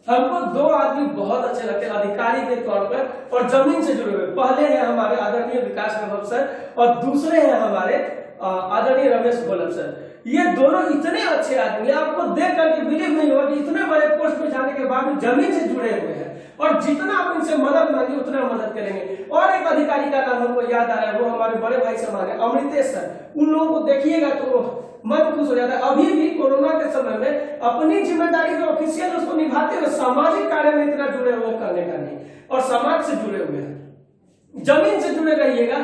हमको 2 आदमी बहुत अच्छे लगते हैं अधिकारी के तौर पर और जमीन से जुड़े हुए। पहले हैं हमारे आदरणीय विकास वैभव सर और दूसरे हैं हमारे आदरणीय रमेश गोलप सर। ये दोनों इतने अच्छे आदमी, आपको देख करके बिलीव नहीं होगा कि इतने बड़े पोस्ट पे जाने के बाद जमीन से जुड़े हुए हैं, और जितना आप इनसे मदद मांगे उतना मदद करेंगे। और एक अधिकारी का नाम हमको याद आ रहा है, वो हमारे बड़े भाई से हमारे अमृतेश सर। उन लोगों को देखिएगा तो मन खुश हो जाता है। अभी भी कोरोना के समय में अपनी जिम्मेदारी जो ऑफिशियल उसको निभाते हुए सामाजिक कार्य में इतना जुड़े हुए करने का नहीं, और समाज से जुड़े हुए हैं। जमीन से जुड़े रहिएगा,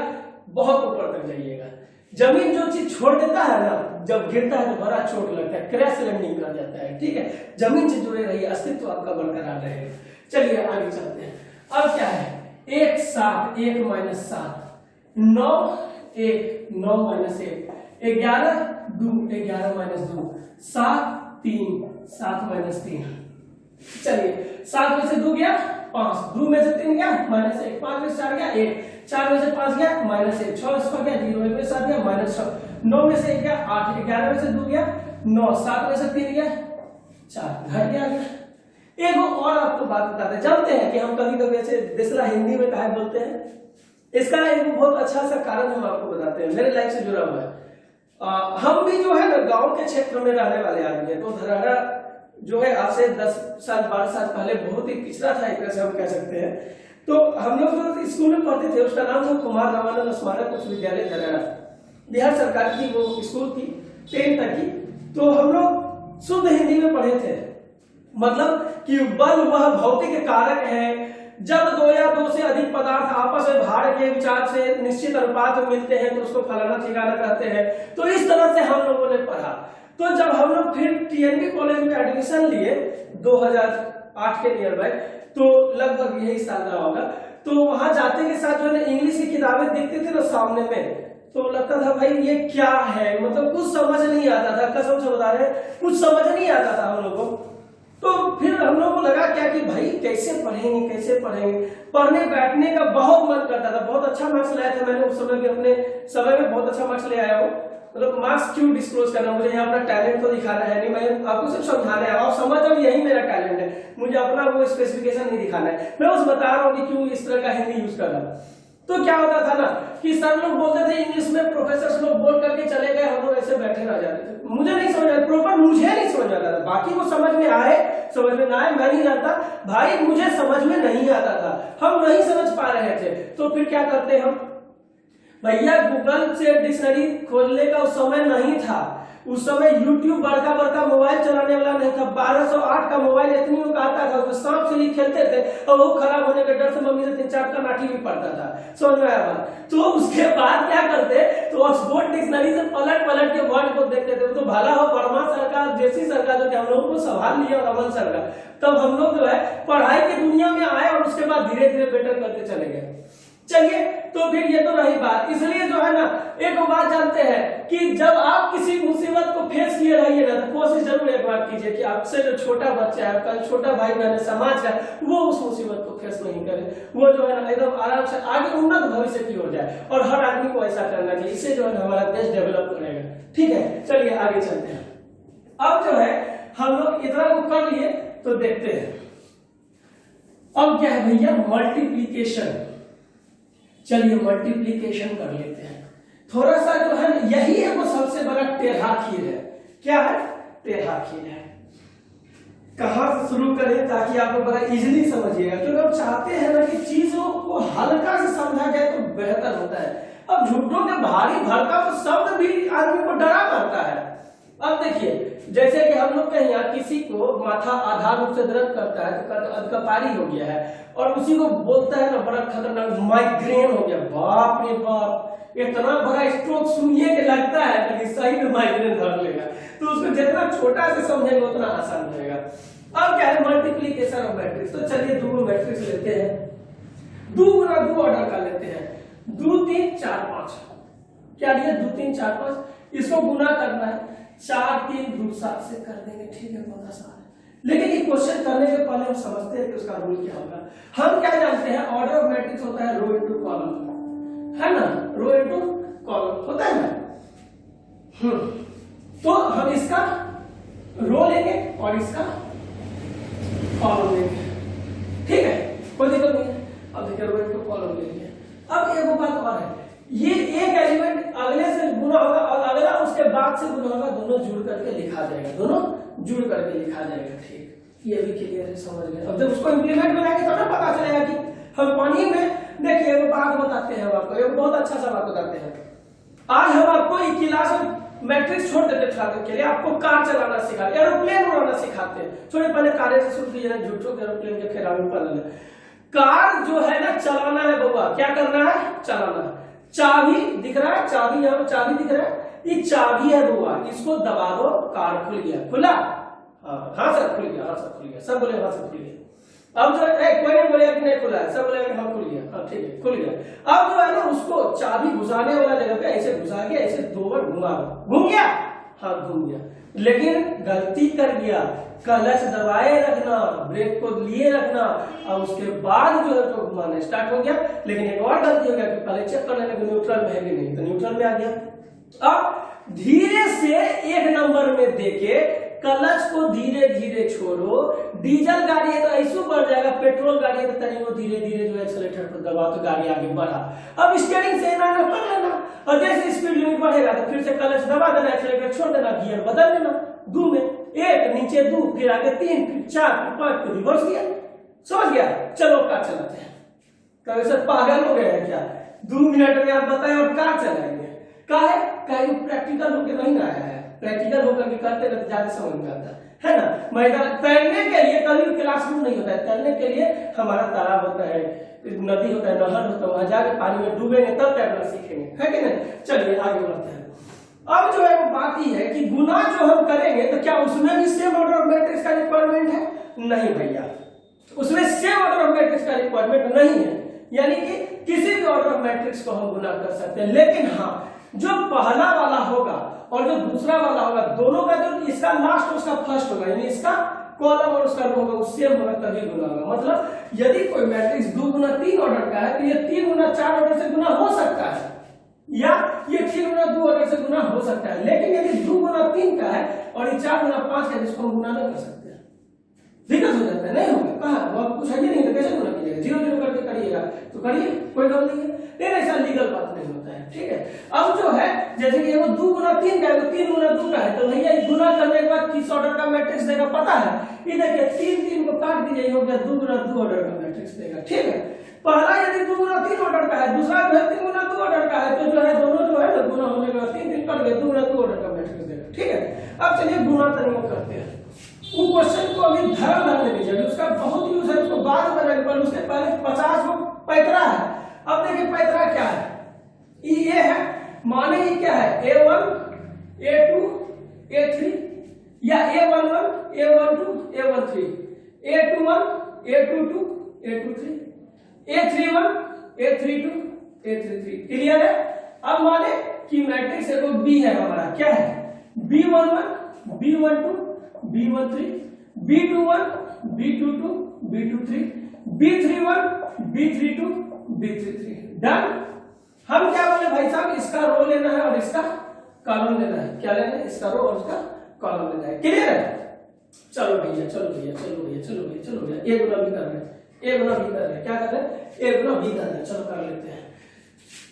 बहुत ऊपर तक जाइएगा। जमीन जो चीज छोड़ देता है ना, जब गिरता है तो बड़ा चोट लगता है, क्रैश लैंडिंग कर जाता है, ठीक है। जमीन से जुड़े रहिए, अस्तित्व आपका बरकरार रहेगा। चलिए आगे चलते हैं। अब क्या है, 1 7 1 - 7 9 1 9 - 1 11 2 11 - 2 7 3 7 - 3। चलिए 7 में से 2 गया 5, 2 में से 3 गया -1, 5 में से 4 गया 1, 4 में से 5 गया -1, 6 से गया 0, 1 में से 7 गया -6, 9 में से 1 गया 8, 11 में से 2 गया 9, 7 में से 3 गया 4, घर गया। एक और आपको बात बताते हैं, जानते हैं कि हम कभी कभी ऐसे देसला हिंदी में काहे बोलते हैं, इसका एक बहुत अच्छा सा कारण हम आपको बताते हैं, मेरे लाइफ से जुड़ा हुआ है। हम भी जो है ना गांव के क्षेत्र में रहने वाले आदमी हैं, तो धराड़ा जो है आज से 10 साल 12 साल पहले बहुत ही पिछड़ा था, एक तरह से हम कह सकते हैं। तो हम लोग जो स्कूल में पढ़ते थे उसका नाम था कुमार रामानंद स्मारक उच्च विद्यालय धराड़ा, बिहार सरकार की वो स्कूल थी 10 तक की। तो हम लोग शुद्ध हिंदी में पढ़े थे, मतलब कि बल वह भौतिक कारक है जब 2 या 2 से अधिक पदार्थ आपस में भार के विचार से निश्चित अनुपात में मिलते हैं तो उसको फलाना ठिकाना कहते हैं। तो इस तरह से हम लोगों ने पढ़ा। तो जब हम लोग फिर टीएनबी कॉलेज में एडमिशन लिए 2008 के नियर बाय, तो लगभग यही साल रहा होगा, तो वहां जाते के साथ जो है इंग्लिश की किताबें देखते थे ना सामने में, तो लगता था भाई ये क्या है, मतलब कुछ समझ नहीं आता था, कसम से बता रहे कुछ समझ नहीं आता था हम लोगों को। तो फिर हम लोगों को लगा क्या कि भाई कैसे पढ़ेंगे कैसे पढ़ेंगे, पढ़ने बैठने का बहुत मन करता था। बहुत अच्छा मार्क्स लाया था मैंने उस समय भी, अपने समय में बहुत अच्छा मार्क्स ले आया हूँ। मतलब मार्क्स क्यों डिस्क्लोज करना, मुझे यहाँ अपना टैलेंट तो दिखाना है नहीं, मैं आपको सिर्फ समझाना है, आप समझ जाओ यही मेरा टैलेंट है, मुझे अपना वो स्पेसिफिकेशन नहीं दिखाना है, मैं बस बता रहा हूँ कि क्यों इस तरह का हिंदी यूज कर रहा हूँ। तो क्या होता था ना कि सर लोग बोलते थे इंग्लिश में, प्रोफेसर लोग बोल करके चले गए, हम लोग ऐसे बैठे रह जाते थे, मुझे नहीं समझ आया, प्रॉपर मुझे नहीं समझ आता था। बाकी वो समझ में आए समझ में ना आए मैं नहीं जानता, भाई मुझे समझ में नहीं आता था, हम नहीं समझ पा रहे थे। तो फिर क्या करते हम भैया, गूगल से डिक्शनरी खोजने का उस समय नहीं था, उस समय यूट्यूब बड़का बड़का मोबाइल चलाने वाला नहीं था, 1208 का मोबाइल इतनी का आता था, उसमें सांप सीढ़ी खेलते थे और वो खराब होने के डर से मम्मी से 3-4 का लाठी भी पड़ता था। समझ में आया बात? तो उसके बाद क्या करते, तो ऑक्सफोर्ड डिक्शनरी से पलट पलट के वर्ड को देखते थे। तो भला हो वर्मा सरकार जैसी सरकार जो कि हम लोगों को संभाल लिया, रमन सरकार, तब हम लोग जो है पढ़ाई की दुनिया में आए और उसके बाद धीरे धीरे बेटर करते चले गए। चलिए, तो फिर ये तो रही बात। इसलिए जो है ना, एक बात जानते हैं कि जब आप किसी मुसीबत को फेस किए रहिए ना, तो कोशिश जरूर एक बार कीजिए कि आपसे जो छोटा बच्चा है, आपका छोटा भाई बहन है, समाज का, वो उस मुसीबत को फेस नहीं करे। वो जो है ना एकदम आराम से आगे उन्नत भविष्य की ओर जाए, और हर आदमी को ऐसा करना चाहिए। इससे जो है हमारा देश डेवलप करेगा। ठीक है, चलिए आगे चलते हैं। अब जो है हम लोग इतना को कर लिए, तो देखते हैं अब क्या है भैया, मल्टीप्लीकेशन। चलिए मल्टीप्लीकेशन कर लेते हैं। थोड़ा सा जो है यही है वो सबसे बड़ा टेढ़ा खीर है। क्या है? टेढ़ा खीर है। कहां से शुरू करें ताकि आप लोग बड़ा इजीली समझिएगा, क्योंकि हम चाहते हैं ना कि चीजों को हल्का से समझा जाए तो बेहतर होता है। अब झूठों के भारी भरकम शब्द भी आदमी को डरा करता है। अब देखिए, जैसे कि हम लोग कहीं यहाँ किसी को माथा आधार रूप से दर्द करता है तो कहते अधकपारी हो गया है, और उसी को बोलता है ना बड़ा खतरनाक माइग्रेन हो गया। बाप रे बाप, इतना बड़ा स्ट्रोक सुनिए के लगता है कि सही में माइग्रेन धर लेगा। तो उसको जितना छोटा से समझेंगे उतना आसान रहेगा। अब क्या है, मल्टीप्लीकेशन ऑफ मैट्रिक्स। तो चलिए दो मैट्रिक्स लेते हैं, 2 गुना 2 ऑर्डर का लेते हैं, 2 3 4 5। क्या लिया? 2 3 4 5। इसको गुना करना है, 4 3 2 7 से कर देंगे। ठीक है, बहुत आसान है। लेकिन ये क्वेश्चन करने के पहले हम समझते हैं कि उसका रूल क्या होगा। हम क्या जानते हैं, ऑर्डर ऑफ मैट्रिक्स होता है रो इनटू कॉलम, है ना? रो इनटू कॉलम होता है ना। तो हम इसका रो लेंगे और इसका कॉलम लेंगे। ठीक है, कोई दिक्कत नहीं है। अब देखिए रो इनटू कॉलम लेंगे। अब एक बात और है, ये एक एलिमेंट अगले से गुना होगा और अगला उसके बाद से गुना होगा, दोनों जुड़ करके लिखा जाएगा, दोनों जुड़ करके लिखा जाएगा। ठीक, ये भी क्लियर है, समझ गए। अब जब उसको इंप्लीमेंट में लाएंगे तो ना पता चलेगा कि हम पानी में, देखिए वो बात बताते हैं आपको, एक बहुत अच्छा सा बात बताते हैं। आज हम आपको एक क्लास में मैट्रिक्स छोड़ देते छात्र के लिए, आपको कार चलाना सिखाते, एरोप्लेन उड़ाना सिखाते हैं। थोड़े पहले कार से शुरू कीजिए, झूठों के एरोप्लेन के खेल में। कार जो है ना चलाना है बउआ, क्या करना है? चलाना है। चाबी दिख रहा है, चाबी यहाँ चाबी दिख रहा है, ये चाबी है बुआ, इसको दबा दो, कार खुल गया। खुला? हाँ सर खुल गया, हाँ सर खुल गया, सब बोले हाँ सर खुल गया। अब जो कोई नहीं बोलेगा कि नहीं खुला है, सब बोलेगा हाँ खुल गया, हाँ ठीक है खुल गया। अब जो है ना उसको चाबी घुसाने वाला जगह पे ऐसे घुसा के ऐसे 2 बार घुमा, घूम गया, हाँ घूम गया, लेकिन गलती कर गया। क्लच दबाए रखना, ब्रेक को लिए रखना, और उसके बाद जो है तो घुमाना स्टार्ट हो गया। लेकिन एक और गलती हो गया कि पहले चेक करने लगे न्यूट्रल में है कि नहीं, तो न्यूट्रल में आ गया। अब धीरे से 1 नंबर में देके क्लच को धीरे धीरे छोड़ो। डीजल गाड़ी है तो ऐसे बढ़ जाएगा, पेट्रोल गाड़ी है तो तनी वो धीरे धीरे जो एक्सीलरेटर पर दबाओ तो गाड़ी आगे बढ़ा। अब स्टीयरिंग से ना कर लेना, और जैसे स्पीड लिमिट बढ़ेगा तो फिर से क्लच दबा देना, एक्सीलरेटर छोड़ देना, गियर बदल देना। 2 में 1, नीचे 2, फिर आगे 3, फिर 4, फिर 5, फिर रिवर्स गियर। समझ गया? चलो कार चलाते हैं। कभी सर पागल हो गए हैं क्या? 2 मिनट में आप बताएं और कार चलाएंगे? काहे? कहीं प्रैक्टिकल होकर नहीं आया है, प्रैक्टिकल होकर के करते रहते ज्यादा समझ में आता है ना। मैदान तैरने के लिए कभी क्लासरूम नहीं होता है, तैरने के लिए हमारा तालाब होता है, नदी होता है, नहर होता है, वहां जाके पानी में डूबेंगे तब तैरना सीखेंगे, है कि नहीं? चलिए आगे बढ़ते हैं। अब जो है वो बात ही है कि गुना जो हम करेंगे तो क्या उसमें भी सेम ऑर्डर ऑफ मैट्रिक्स का रिक्वायरमेंट है? नहीं भैया, उसमें सेम ऑर्डर ऑफ मैट्रिक्स का रिक्वायरमेंट नहीं है। यानी कि किसी भी ऑर्डर ऑफ मैट्रिक्स को हम गुना कर सकते हैं, लेकिन हाँ जो पहला वाला होगा और जो दूसरा वाला होगा, दोनों का जो इसका लास्ट उसका फर्स्ट होगा, यानी इसका कॉलम और उसका रो होगा, सेम होगा तभी गुना होगा। मतलब यदि कोई मैट्रिक्स 2 गुना 3 ऑर्डर का है तो ये 3 गुना 4 ऑर्डर से गुना हो सकता है, या ये 3 गुना 2 ऑर्डर से गुना हो सकता है। लेकिन यदि 2 गुना 3 का है और ये 4 गुना 5 का, जिसको हम गुना नहीं कर सकते, दिक्कत हो जाता है, नहीं होगा। कहा वो आप कुछ है नहीं तो कैसे गुना कीजिएगा? 0 0 करके करिएगा तो करिए, कोई गलत नहीं है, लेकिन ऐसा लीगल बात नहीं होता है। ठीक है, अब जो है जैसे कि वो 2 गुना 3 का है तो 3 गुना 2 का है, तो भैया गुना करने के बाद किस ऑर्डर का मैट्रिक्स देगा पता है? ये देखिए 3 3 को काट दीजिए, हो गया 2 गुना 2 ऑर्डर का मैट्रिक्स देगा। ठीक है, पहला यदि 2 गुना 3 ऑर्डर का है, दूसरा जो है 3 गुना 2 ऑर्डर का है, तो जो है दोनों जो है ना गुना होने के बाद 3 3 कर गए, 2 गुना 2 ऑर्डर का मैट्रिक्स देगा। ठीक है, अब चलिए गुना तरीका करते हैं। वो क्वेश्चन को अभी धर्म धरने दीजिए, उसका बहुत यूज है, उसको बाद में करेंगे, पर उसके पहले 50 वो पैतरा है। अब देखिए पैतरा क्या है, ये है, माने ये क्या है, A1 A2 A3 या A11 A12 A13 A21 A22 A23 A31 A32 A33। Clear है। अब माने कि मैट्रिक्स देखो बी है हमारा, क्या है, B11 B12 B13 B21 B22 B23 B31 B32 B33। Done. हम क्या बोले भाई साहब, इसका रो लेना है और इसका कॉलम लेना है। क्या लेना है, इसका रो और इसका कॉलम लेना है। क्लियर है। चलो भैया चलो भैया चलो भैया चलो भैया चलो भैया, ए गुना बी कर रहे हैं, ए गुना बी कर रहे हैं, क्या कर रहे हैं, ए गुना बी कर रहे हैं। चलो कर लेते हैं।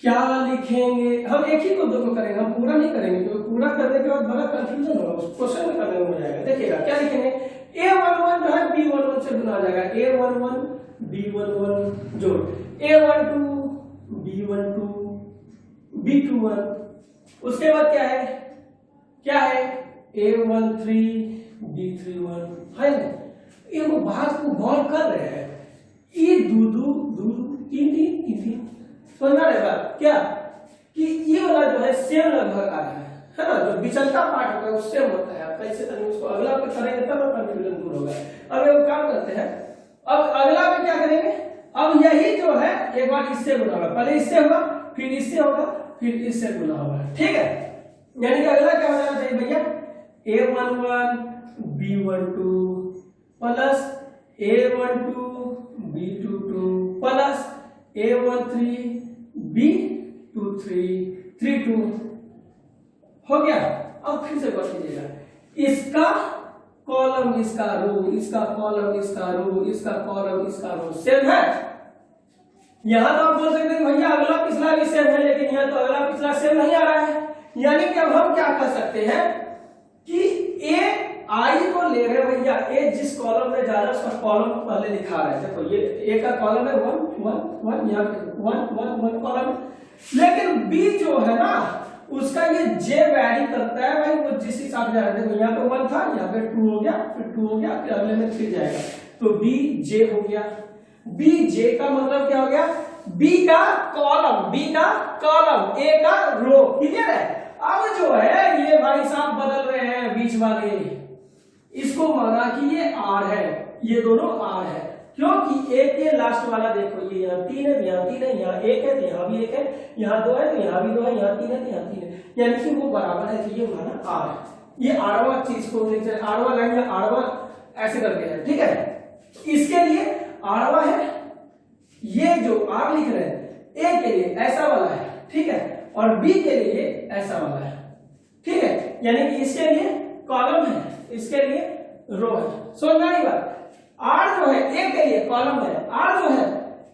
क्या लिखेंगे हम, एक ही को दो को करेंगे, हम पूरा नहीं करेंगे क्योंकि पूरा करने के बाद बड़ा कंफ्यूजन होगा, उस क्वेश्चन में करने में हो जाएगा। देखिएगा क्या लिखेंगे, A11 जो है B11 से गुना आ जाएगा, A11 B11 जोड़ A12 B12 B21, उसके बाद क्या है, क्या है A13 B31 है ना। ये वो बात को गौर कर रहे हैं, ये दो दो दो तीन तीन तीन तीन, समझना रहेगा क्या कि ये वाला जो है सेम लगभग आ रहा है ना, जो बिचलता पार्ट होता है वो सेम होता है। आप कैसे तभी उसको अगला पे करेंगे तब कंफ्यूजन दूर होगा। अब वो काम करते हैं, अब अगला में क्या करेंगे, अब यही जो है एक बार इससे गुना होगा, पहले इससे होगा फिर इससे होगा फिर इससे गुना होगा, ठीक है। यानी कि अगला क्या हो जाना चाहिए भैया, A11 B12 plus A12 B22 plus A13 B23 32 हो गया। अब फिर से बात कीजिएगा, इसका कॉलम इसका रो, इसका कॉलम इसका रो, इसका कॉलम इसका रो सेम है। यहां तो आप बोल सकते हैं भैया अगला पिछला भी सेम है, लेकिन यहां तो अगला पिछला सेम नहीं आ रहा है। यानी कि अब हम क्या कर सकते हैं कि ए आई को ले रहे भैया, ए जिस कॉलम में जा रहा है उसका कॉलम पहले लिखा रहे हैं। देखो ये ए का कॉलम है 1 1 1, यहाँ पे 1 1 1 कॉलम, लेकिन बी जो है ना उसका ये जे वैरी करता है भाई, वो जिस हिसाब से जा रहा है। देखो यहाँ पे 1 था, यहाँ पे 2 हो गया, फिर 2 हो गया, फिर अगले में 3 जाएगा, तो बी जे हो गया। बी जे का मतलब क्या हो गया, बी का कॉलम, बी का कॉलम, ए का रो। क्लियर है। अब जो है ये भाई साहब बदल रहे हैं बीच वाले, इसको माना कि ये आर है, ये दोनों आर है, क्योंकि एक के लास्ट वाला देखो ये यहाँ 3 है, यहाँ 3 है, यहाँ 1 है तो यहाँ भी 1 है, यहाँ 2 है तो यहाँ भी 2 है, यहाँ 3 है तो यहाँ 3 है, यानी कि वो बराबर है, तो ये माना आर है। ये आरवा चीज को आरवा लाइन या आरवा ऐसे करके है, ठीक है। इसके लिए आरवा है, ये जो आर लिख रहे हैं ए के लिए ऐसा वाला है, ठीक है, और बी के लिए ऐसा वाला है, ठीक है। यानी कि इसके लिए कॉलम है, इसके लिए रो है। समझ आई बात। आर जो है ए के लिए कॉलम है, आर जो है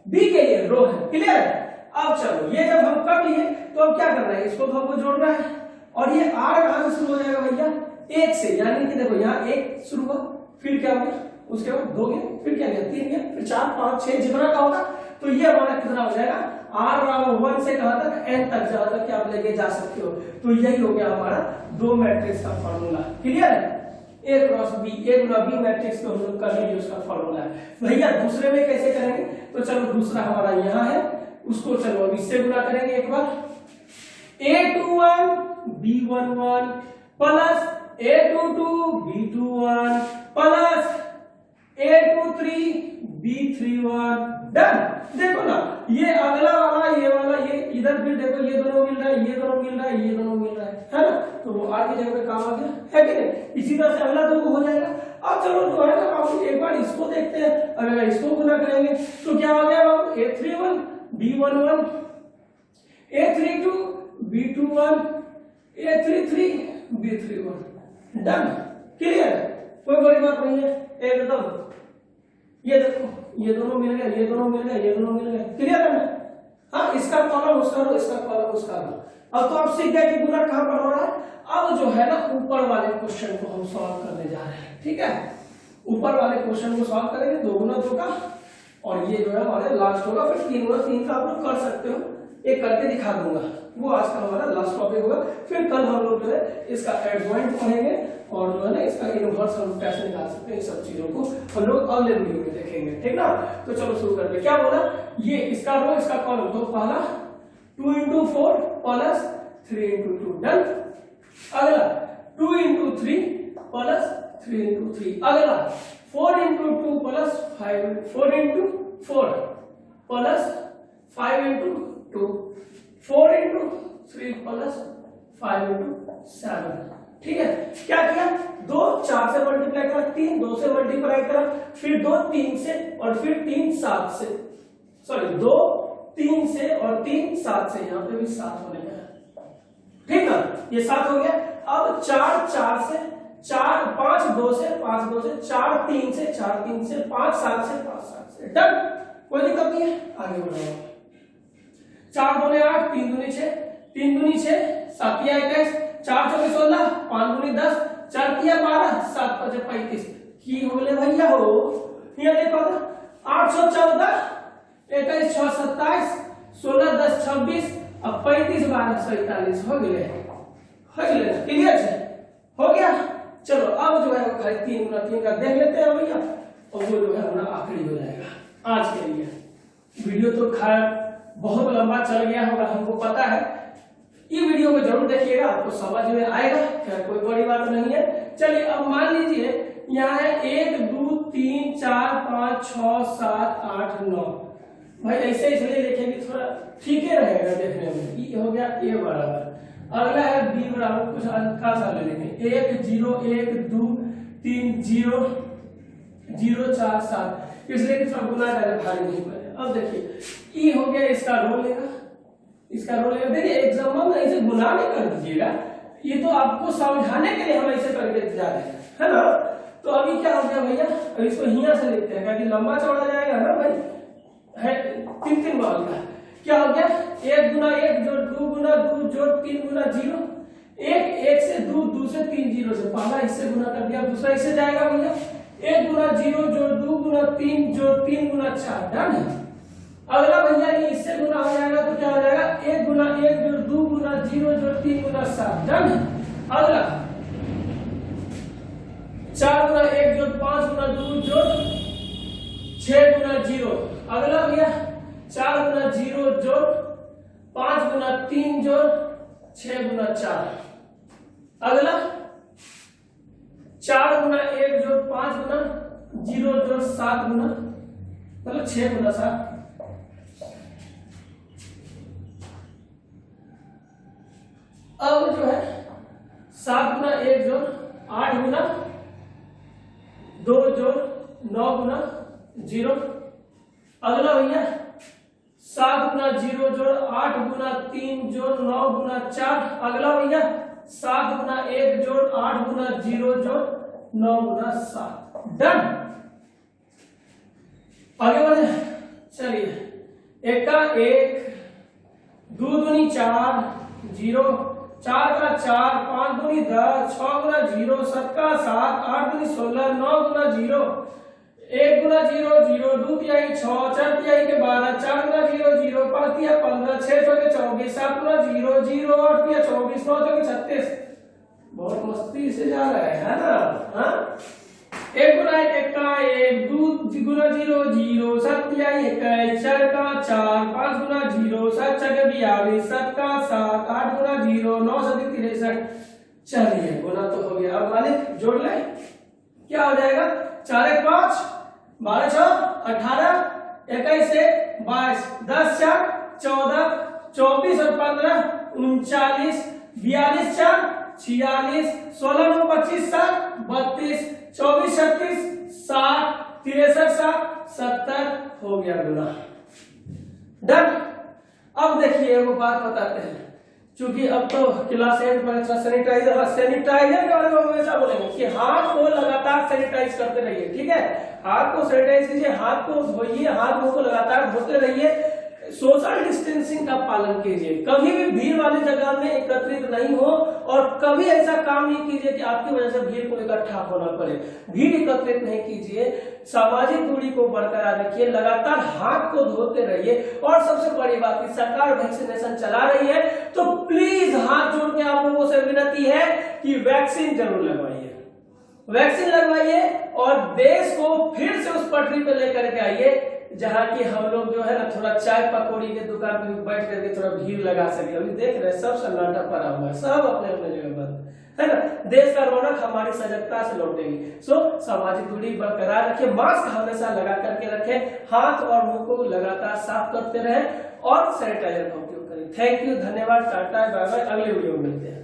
बी के लिए रो है। क्लियर है। अब चलो ये जब हम कर लिए तो अब क्या करना है, इसको तो हमको जोड़ना है, और ये आर कहां से शुरू हो जाएगा भैया, 1 से। यानी कि देखो यहाँ 1 शुरू हुआ, फिर क्या हो गया, उसके बाद 2 गया, फिर क्या गया 3 गया, फिर 4 5 6 जितना का होगा, तो ये हमारा कितना हो जाएगा, आर बराबर 1 से कहां तक, n तक, जहां तक कि आप लेके जा सकते हो। तो यही हो गया हमारा दो मैट्रिक्स का फॉर्मूला। क्लियर है। ए क्रॉस बी, ए गुना बी मैट्रिक्स को हम लोग कर लेंगे, उसका फॉर्मूला है। भैया दूसरे में कैसे करेंगे, तो चलो दूसरा हमारा यहाँ है, उसको चलो अब इससे गुना करेंगे एक बार। A21 B11 plus A22 B21 plus A23 B31। Done. देखो ना ये अगला वाला, ये वाला, ये इधर भी देखो, ये दोनों मिल रहा है, ये दोनों मिल रहा है, ये दोनों मिल रहा है ना, तो वो आर की जगह पे काम आ गया, है कि नहीं। इसी तरह से अगला दो हो जाएगा। अब चलो जो है ना बाबू एक बार इसको देखते हैं, अगर इसको गुना करेंगे तो क्या हो गया बाबू, A31 B11 A32 B21 A33 B31। Done. Clear. कोई बड़ी बात नहीं है, एकदम। ये देखो ये दोनों मिल गए, ये दोनों मिल गए, ये दोनों मिल गए। क्लियर है ना। हाँ, इसका कॉलम उसका रो, इसका कॉलम उसका रो। अब तो आप सीख गए कि गुना कहां पर हो रहा है। अब जो है ना ऊपर वाले क्वेश्चन को हम सॉल्व करने जा रहे हैं, ठीक है। ऊपर वाले क्वेश्चन को सॉल्व करेंगे 2 गुना 2 का, और ये जो है हमारे लास्ट होगा, फिर 3 गुना 3 का आप लोग कर सकते हो, एक करके दिखा दूंगा। वो आज का हमारा लास्ट टॉपिक होगा। फिर कल हम लोग जो है इसका एडजॉइंट पढ़ेंगे और जो है ना इसका इनवर्स हम कैसे निकाल सकते हैं, इन सब चीजों को हम लोग अगले वीडियो में देखेंगे, ठीक ना। तो चलो शुरू करते हैं। क्या बोला, ये इसका रो इसका कॉलम, तो पहला 2 into 4 प्लस 3 into 2 डन। अगला 2 into 3 प्लस 3 into 3। अगला 4 into 2 plus 5, 4 into 4 plus 5 into 2, 4 into 3 plus 5 into 7। ठीक है, क्या किया, 2 4 से मल्टीप्लाई करा, 3 2 से मल्टीप्लाई करा, फिर 2 3 से, और फिर 3 7 से, सॉरी 2 3 से और 3 7 से, यहाँ पे भी 7 होने लगा, ठीक ना, ये 7 हो गया। अब 4 4 से, 4 5 2 से, 5 2 से, 4 3 से, 4 3 से, 5 7 से, 5 7 से, डन, कोई दिक्कत नहीं है, आगे बढ़ो। 4 दूनी 8, 3 दूनी 6, 3 दूनी 6, 7 या 21, 4 चौके 16, 5 दूनी 10, 4 किया 12, 7 5 35, की हो गए भैया हो, ये देखो 814, 21 6 27, 16 10 26, अब 35 12 47 हो गए, क्लियर है, हो गया। चलो अब जो है 3 गुना 3 का देख लेते हैं भैया, और वो जो है हमारा आखिरी हो जाएगा आज के लिए। वीडियो तो खैर बहुत लंबा चल गया होगा, हमको पता है, ये वीडियो को जरूर देखिएगा, आपको समझ में आएगा, क्या कोई बड़ी बात नहीं है। चलिए अब मान लीजिए यहाँ है 1 2 3 4 5 6 7 8 9, भाई ऐसे इसलिए देखेंगे थोड़ा ठीक ही रहेगा देखने में। ये हो गया ए बराबर, अगला है बी बराबर, कुछ हल्का सा ले लेंगे, 1 0 1 2 3 0 0 4 7, इसलिए कि थोड़ा गुना ज्यादा भारी नहीं पड़ेगा। अब देखिए ई हो गया, इसका रोल लेगा, इसका रोल लेगा। देखिए एग्जाम में ऐसे गुना नहीं कर दीजिएगा, ये तो आपको समझाने के लिए हम ऐसे करके जा रहे हैं, है ना। तो अभी क्या हो गया भैया, अब इसको हिया से लिखते हैं, क्योंकि लंबा चौड़ा जाएगा ना भाई, है 3 बार का। क्या हो गया, 1 गुना 1 जोड़ 2 गुना 2 जोड़ 3 गुना 0, 1 1 से 2 2 से 3 0 से, पहला इससे गुना कर दिया, दूसरा इससे जाएगा भैया, 1 गुना 0 जोड़ 2 गुना 3 जोड़ 3 गुना 4, डन। अगला भैया ये इससे गुना हो जाएगा, तो क्या हो जाएगा, 1 गुना 1 जोड़ 2 गुना 0 जोड़ 3 गुना 7, डन। अगला 4 गुना 1 जोड़ 5 गुना 2 जोड़ 6 गुना 0। अगला भैया 4 गुना 0 जोड़ 5 गुना 3 जोड़ 6 गुना 4। अगला 4 गुना 1 जोड़ 5 गुना 0 जोड़ 7 गुना, मतलब 6 गुना 7। अब जो है 7 गुना 1 जोड़ 8 गुना 2 जोड़ 9 गुना 0। अगला भैया 7 गुना 0 जोड़ 8 गुना 3 जोड़ 9 गुना 4। अगला भैया 7 गुना 1 जोड़ 8 गुना 0 जोड़ 9 गुना 7, डन। आगे बढ़े, चलिए 1 का 1, 2 दूनी 4 0, 4 का 4, 5 दूनी 10, 6 गुना 0, 7 का 7, 8 दूनी 16, 9 गुना 0, 1 गुना 0 0, 2 तिहाई 6, 4 तिहाई के 12, 4 गुना 0 0, 5 तिहाई 15, 6 चौके 24, 7 गुना 0 0, 8 तिहाई 24, 9 चौके 36। बहुत मस्ती से जा रहा है ना, हाँ। 1 गुना 1 का 1, 2 गुना 0 0, 7 तिहाई 21, 4 का 4, 5 गुना 0, 7 चौके 42, 7 का 7, 8 गुना 0, 9 7 63। चलिए गुना तो हो गया, अब मालिक जोड़ ले, क्या हो जाएगा, 4 1 5, 12 6 18, 21 से 22, 10 4 14, 24 और 15 39, 42 4 46, 16 9 25 7 32, 24 36 60, 63 7 70 हो गया गुना, डन। अब देखिए वो बात बताते हैं, क्योंकि अब तो क्लास 8 में सैनिटाइजर के बारे में हमेशा बोलेंगे कि हाथ को लगातार सैनिटाइज करते रहिए, ठीक है। हाथ को सैनिटाइज कीजिए, हाथ को धोइए, हाथ मुंह को लगातार धोते रहिए, सोशल डिस्टेंसिंग का पालन कीजिए, कभी भी भीड़ वाली जगह में एकत्रित नहीं हो, और कभी ऐसा काम नहीं कीजिए कि आपकी वजह से भीड़ को इकट्ठा होना पड़े। भीड़ एकत्रित नहीं कीजिए, सामाजिक दूरी को बरकरार रखिए, लगातार हाथ को धोते रहिए, और सबसे बड़ी बात कि सरकार वैक्सीनेशन चला रही है, तो प्लीज हाथ जोड़ के आप लोगों से विनती है कि वैक्सीन जरूर लगवाइए। वैक्सीन लगवाइए और देश को फिर से उस पटरी पे लेकर के आइए जहां की हम लोग जो है ना थोड़ा चाय पकौड़ी के दुकान पे बैठ करके थोड़ा भीड़ लगा सके। अभी देख रहे हैं सब सन्नाटा पड़ा हुआ है, सब अपने अपने जगह बंद है ना। देश का रौनक हमारी सजगता से लौटेगी। सो सामाजिक दूरी बरकरार रखें, मास्क हमेशा लगा करके रखें, हाथ और मुंह को लगातार साफ करते रहें और सैनिटाइजर का उपयोग करें। थैंक यू, धन्यवाद, टाटा, बाय बाय, अगले वीडियो में मिलते हैं।